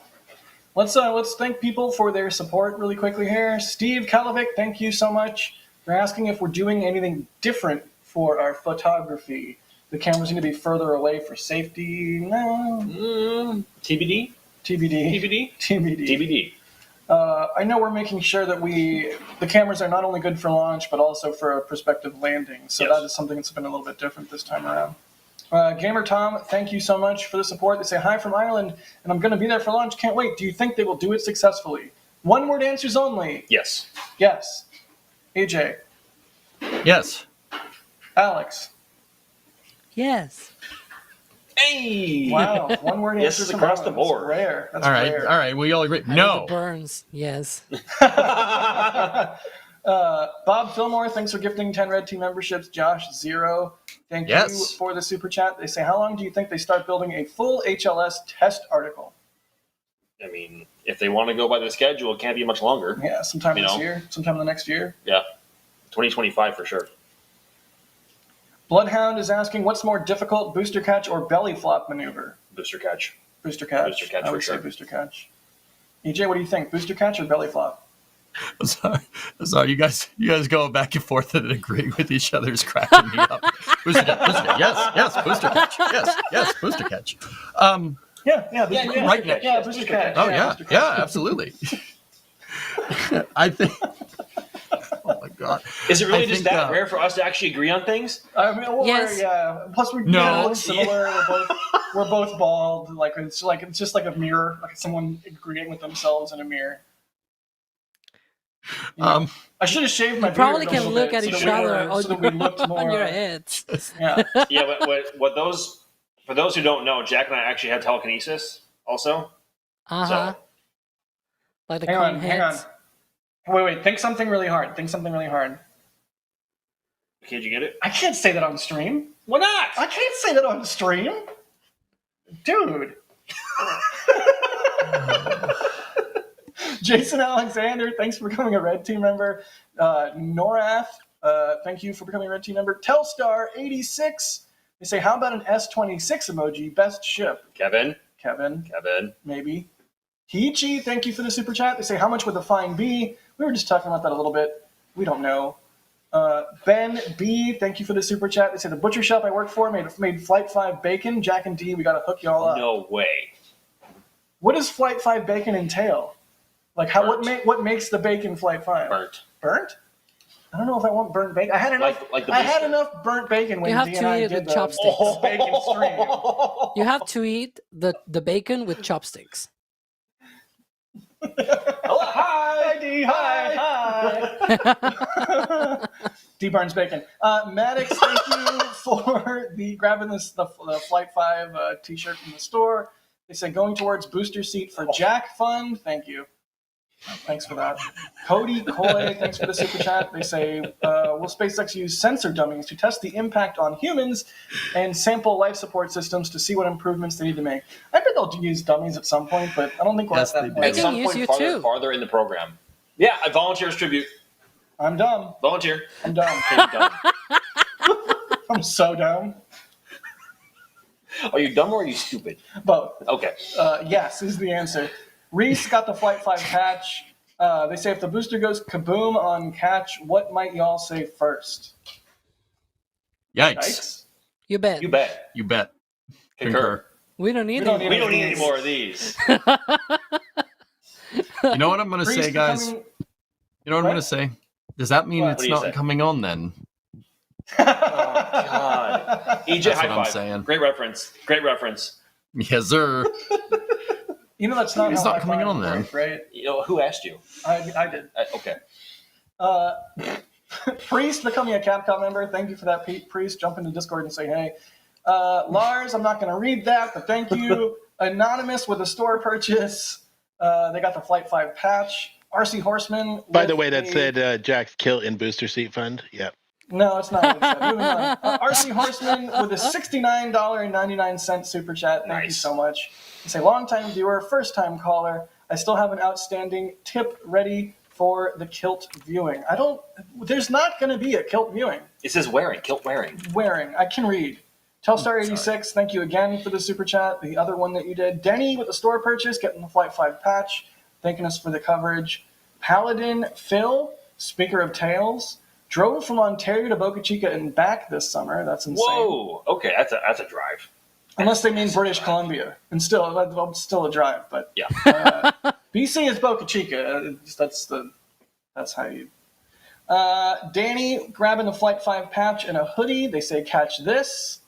Let's thank people for their support really quickly here. Steve Kalovic, thank you so much for asking if we're doing anything different for our photography. The cameras need to be further away for safety. No. TBD. I know we're making sure that the cameras are not only good for launch, but also for a prospective landing. So Yes. That is something that's been a little bit different this time around. Gamer Tom, thank you so much for the support. They say, hi from Ireland, and I'm going to be there for launch. Can't wait. Do you think they will do it successfully? One-word answers only. Yes. Yes. AJ. Yes. Alex. Yes. Hey! Wow. One-word Yes, answers across the That's board. rare. That's All rare. right. We all agree. The No. burns. Yes. Bob Fillmore, thanks for gifting 10 Red Team memberships. Josh, 0. Thank you Yes. for the super chat. They say, how long do you think they start building a full HLS test article? I mean, if they want to go by the schedule, it can't be much longer. Yeah, sometime You this know. year, sometime the next year. Yeah. 2025 for sure. Bloodhound is asking, what's more difficult, booster catch or belly flop maneuver? Booster catch. Booster catch. Booster catch I would for say sure. booster catch. EJ, what do you think? Booster catch or belly flop? I'm sorry. You guys go back and forth and agree with each other is cracking me up. Booster catch. Yes, booster catch. Yes, booster catch. Yeah, right next. Yeah, booster catch. Oh yeah, booster catch. yeah, absolutely. I think. Oh my god. Is it really I just think, that rare for us to actually agree on things? I mean, Yes. Plus, we're No. similar. We're both bald. It's just like a mirror, like someone agreeing with themselves in a mirror. I should have shaved my You probably beard a can little look bit at so each that we other were- so that we looked more. on your heads. Yeah. Yeah, but for those who don't know, Jack and I actually have telekinesis also. Uh-huh. So, Like the Hang cone on. heads. Wait. Think something really hard. can you get it? I can't say that on stream. Why not? I can't say that on stream. Dude. Jason Alexander, thanks for becoming a Red Team member. Norath, thank you for becoming a Red Team member. Telstar86, they say, how about an S26 emoji? Best ship. Kevin, Maybe. Hichi, thank you for the super chat. They say, how much would the fine be? We were just talking about that a little bit. We don't know. Ben B, thank you for the super chat. They say, the butcher shop I work for made Flight 5 bacon. Jack and D, we got to hook y'all up. no way. What does Flight 5 bacon entail? Like, what makes the bacon Flight 5? Burnt? I don't know if I want burnt bacon. I had enough. Like the I had booster. enough burnt bacon when You have D to and I eat it did with the chopsticks. bacon stream. You have to eat the bacon with chopsticks. Hello, hi. D, hi. D Burns Bacon. Maddox, thank you for grabbing the Flight 5 t-shirt from the store. They said going towards booster seat for Jack Fund. Thank you. Thanks for that. Cody Coy, thanks for the super chat. They say, will SpaceX use sensor dummies to test the impact on humans and sample life support systems to see what improvements they need to make? I bet they'll use dummies at some point, but I don't think we're Yes, at they that do. They At point. can some use point you too. farther in the program. Yeah, I volunteer as tribute. I'm dumb. Volunteer. I'm dumb. Okay, you're done. I'm so dumb. Are you dumb or are you stupid? Both. Okay. Yes is the answer. Reese got the Flight 5 patch. They say if the booster goes kaboom on catch, what might y'all say first? Yikes. Yikes. You bet. You bet. You bet. Concur. We don't need We don't any We more don't need any things. more of these. You know what I'm going to Priest say, guys? becoming- You know what I'm going to say? Does that mean What? it's What do you not say? coming on then? God. EJ, That's high what I'm five. saying. Great reference. Great reference. Yes, sir. You know that's not It's how not high coming five on then. work, right? You know, who asked you? I did. Okay. Priest becoming a Capcom member. Thank you for that, Pete. Priest, jump into Discord and say hey. Lars, I'm not going to read that, but thank you. Anonymous with a store purchase. They got the Flight 5 patch. RC Horseman. By the with way, that a- said Jack's kill in booster seat fund. Yep. No, it's not what it said. Moving on. RC Horseman with a $69.99 super chat. Thank you Nice. so much. It's a long-time viewer, first-time caller. I still have an outstanding tip ready for the kilt viewing. There's not going to be a kilt viewing. It says wearing, kilt wearing. Wearing. I can read. Telstar86, thank you again for the super chat. The other one that you did. Denny with the store purchase, getting the Flight 5 patch, thanking us for the coverage. Paladin Phil, speaker of tales, drove from Ontario to Boca Chica and back this summer. That's insane. Whoa. Okay, that's a drive. Unless they mean British Columbia. And still a drive, but Yeah. BC is Boca Chica. That's how you. Danny grabbing the Flight 5 patch and a hoodie. They say catch this.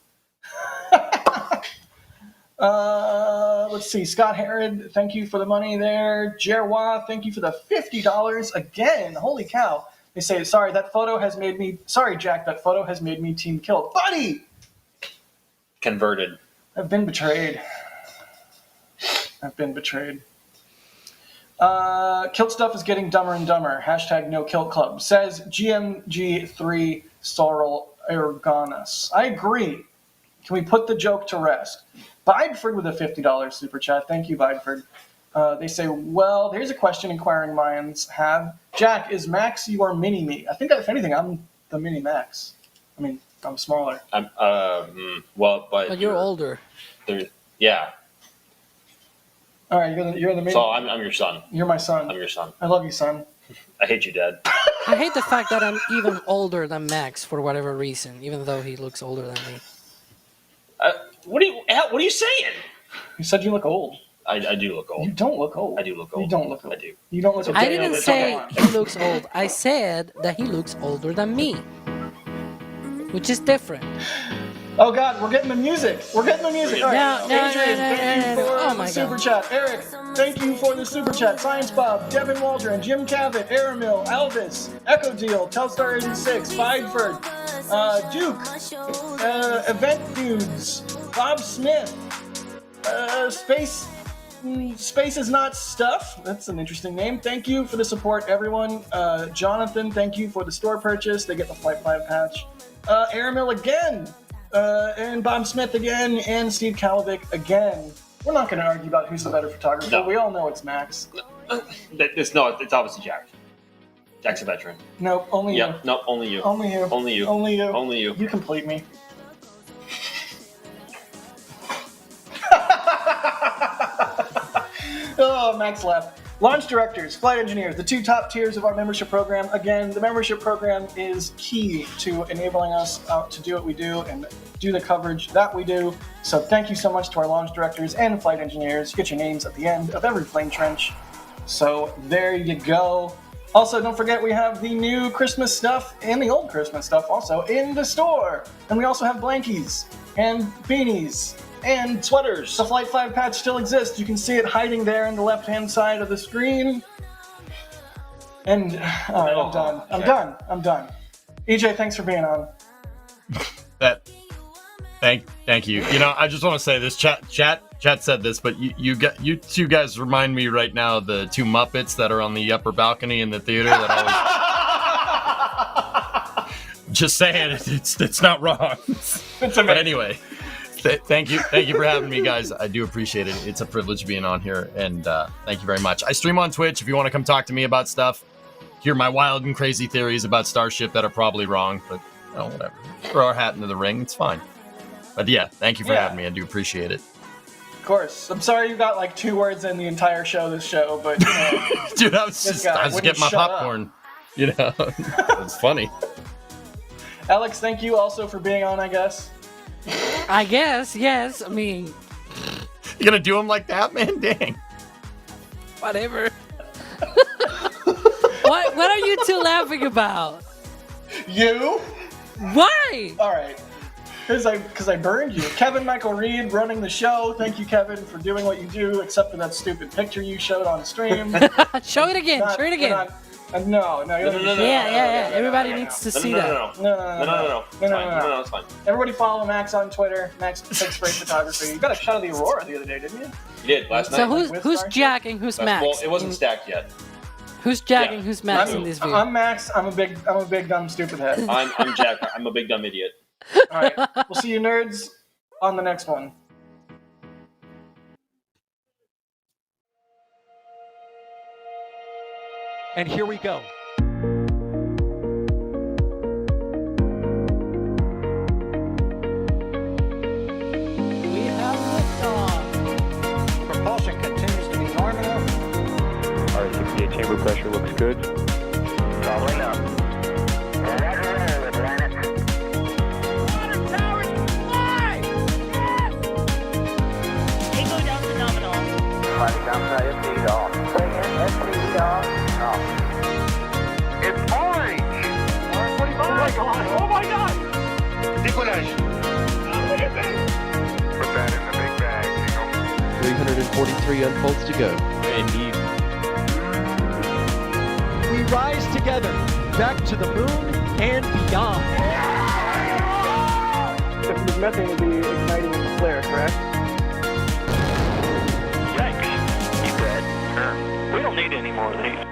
Let's see. Scott Herod, thank you for the money there. Jerwa, thank you for the $50 again. Holy cow. They say, sorry, Jack, that photo has made me team killed. Buddy! Converted. I've been betrayed. Kilt stuff is getting dumber and dumber. Hashtag no kilt club. Says GMG3 Sorrel Ergonus. I agree. Can we put the joke to rest? Bideford with a $50 super chat. Thank you, Bideford. They say, well, here's a question inquiring minds have. Jack, is Max your mini-me? I think, if anything, I'm the mini-Max. I mean, I'm smaller. Well, But you're older. Yeah. All right, you're the mini. So I'm your son. You're my son. I'm your son. I love you, son. I hate you, Dad. I hate the fact that I'm even older than Max for whatever reason, even though he looks older than me. What are you saying? You said you look old. I do look old. You don't look old. I do look old. You don't look old. I do. You don't look old. I didn't it's say okay. he looks old. I said that he looks older than me, which is different. Oh God, we're getting the music. All right. No, Adrian, thank you for Oh the my super God. chat. Eric, thank you for the super chat. Science Bob, Devin Waldron, Jim Cavett, Aramil, Elvis, Echo Deal, Telstar 86, Bideford, Duke, Event Dudes, Bob Smith, Space is not stuff. That's an interesting name. Thank you for the support, everyone. Jonathan, thank you for the store purchase. They get the Flight 5 patch. Aramil again. And Bob Smith again, and Steve Kalovic again. We're not going to argue about who's the better photographer. No. We all know it's Max. It's obviously Jack. Jack's a veteran. No, only you. Yep. No, only you. Only you. Only you. Only you. Only you. You complete me. Oh, Max left. Launch directors, flight engineers, the two top tiers of our membership program. Again, the membership program is key to enabling us to do what we do and do the coverage that we do. So thank you so much to our launch directors and flight engineers. Get your names at the end of every flame trench. So there you go. Also, don't forget we have the new Christmas stuff and the old Christmas stuff also in the store. And we also have blankies and beanies and Sweaters. the Flight 5 patch still exists. You can see it hiding there in the left-hand side of the screen. And all right, I'm done. Okay. I'm done. EJ, thanks for being on. Thank you. You know, I just want to say this. Chat said this, but you two guys remind me right now of the two Muppets that are on the upper balcony in the theater. That always just saying it's not wrong. But anyway. Thank you for having me, guys. I do appreciate it. It's a privilege being on here, and thank you very much. I stream on Twitch if you want to come talk to me about stuff. Hear my wild and crazy theories about Starship that are probably wrong, but whatever. Throw our hat into the ring. It's fine. But yeah, thank you for having me. I do appreciate it. Of course. I'm sorry you got like 2 words in the entire this show, but dude, I was getting my popcorn. You know, it's funny. Alex, thank you also for being on, I guess. I guess, yes. I mean, You gonna do them like that, man? Dang. Whatever. What are you two laughing about? You? Why? All right. Because I burned you. Kevin Michael Reed running the show. Thank you, Kevin, for doing what you do, except for that stupid picture you showed on stream. Show it again. Show it again. No. Yeah. Everybody needs to see that. No, It's fine. Everybody follow Max on Twitter. Max takes great photography. You got a shot of the Aurora the other day, didn't you? You did last So night. who's jacking? Who's Max? Well, it wasn't stacked yet. Who's jacking? Who's Max in this video? I'm Max. I'm a big dumb stupid head. I'm Jack. I'm a big dumb idiot. All right. We'll see you nerds on the next one. And here we go. We have liftoff. Propulsion continues to be nominal. R68 chamber pressure looks good. Following up. Roger, Atlantis. Water towers, fly! Yes! Tango down to nominal. Flighting down to FD off. Bring in FD off. It's orange! 145! Oh my god! Oh my god! Decollage! Look at this! Put that in the big bag, Jingle. 343 unfolds to go. Indeed. We rise together back to the moon and beyond. This methane will be igniting in the flare, correct? Yikes. You read? Sure. We don't need any more of these.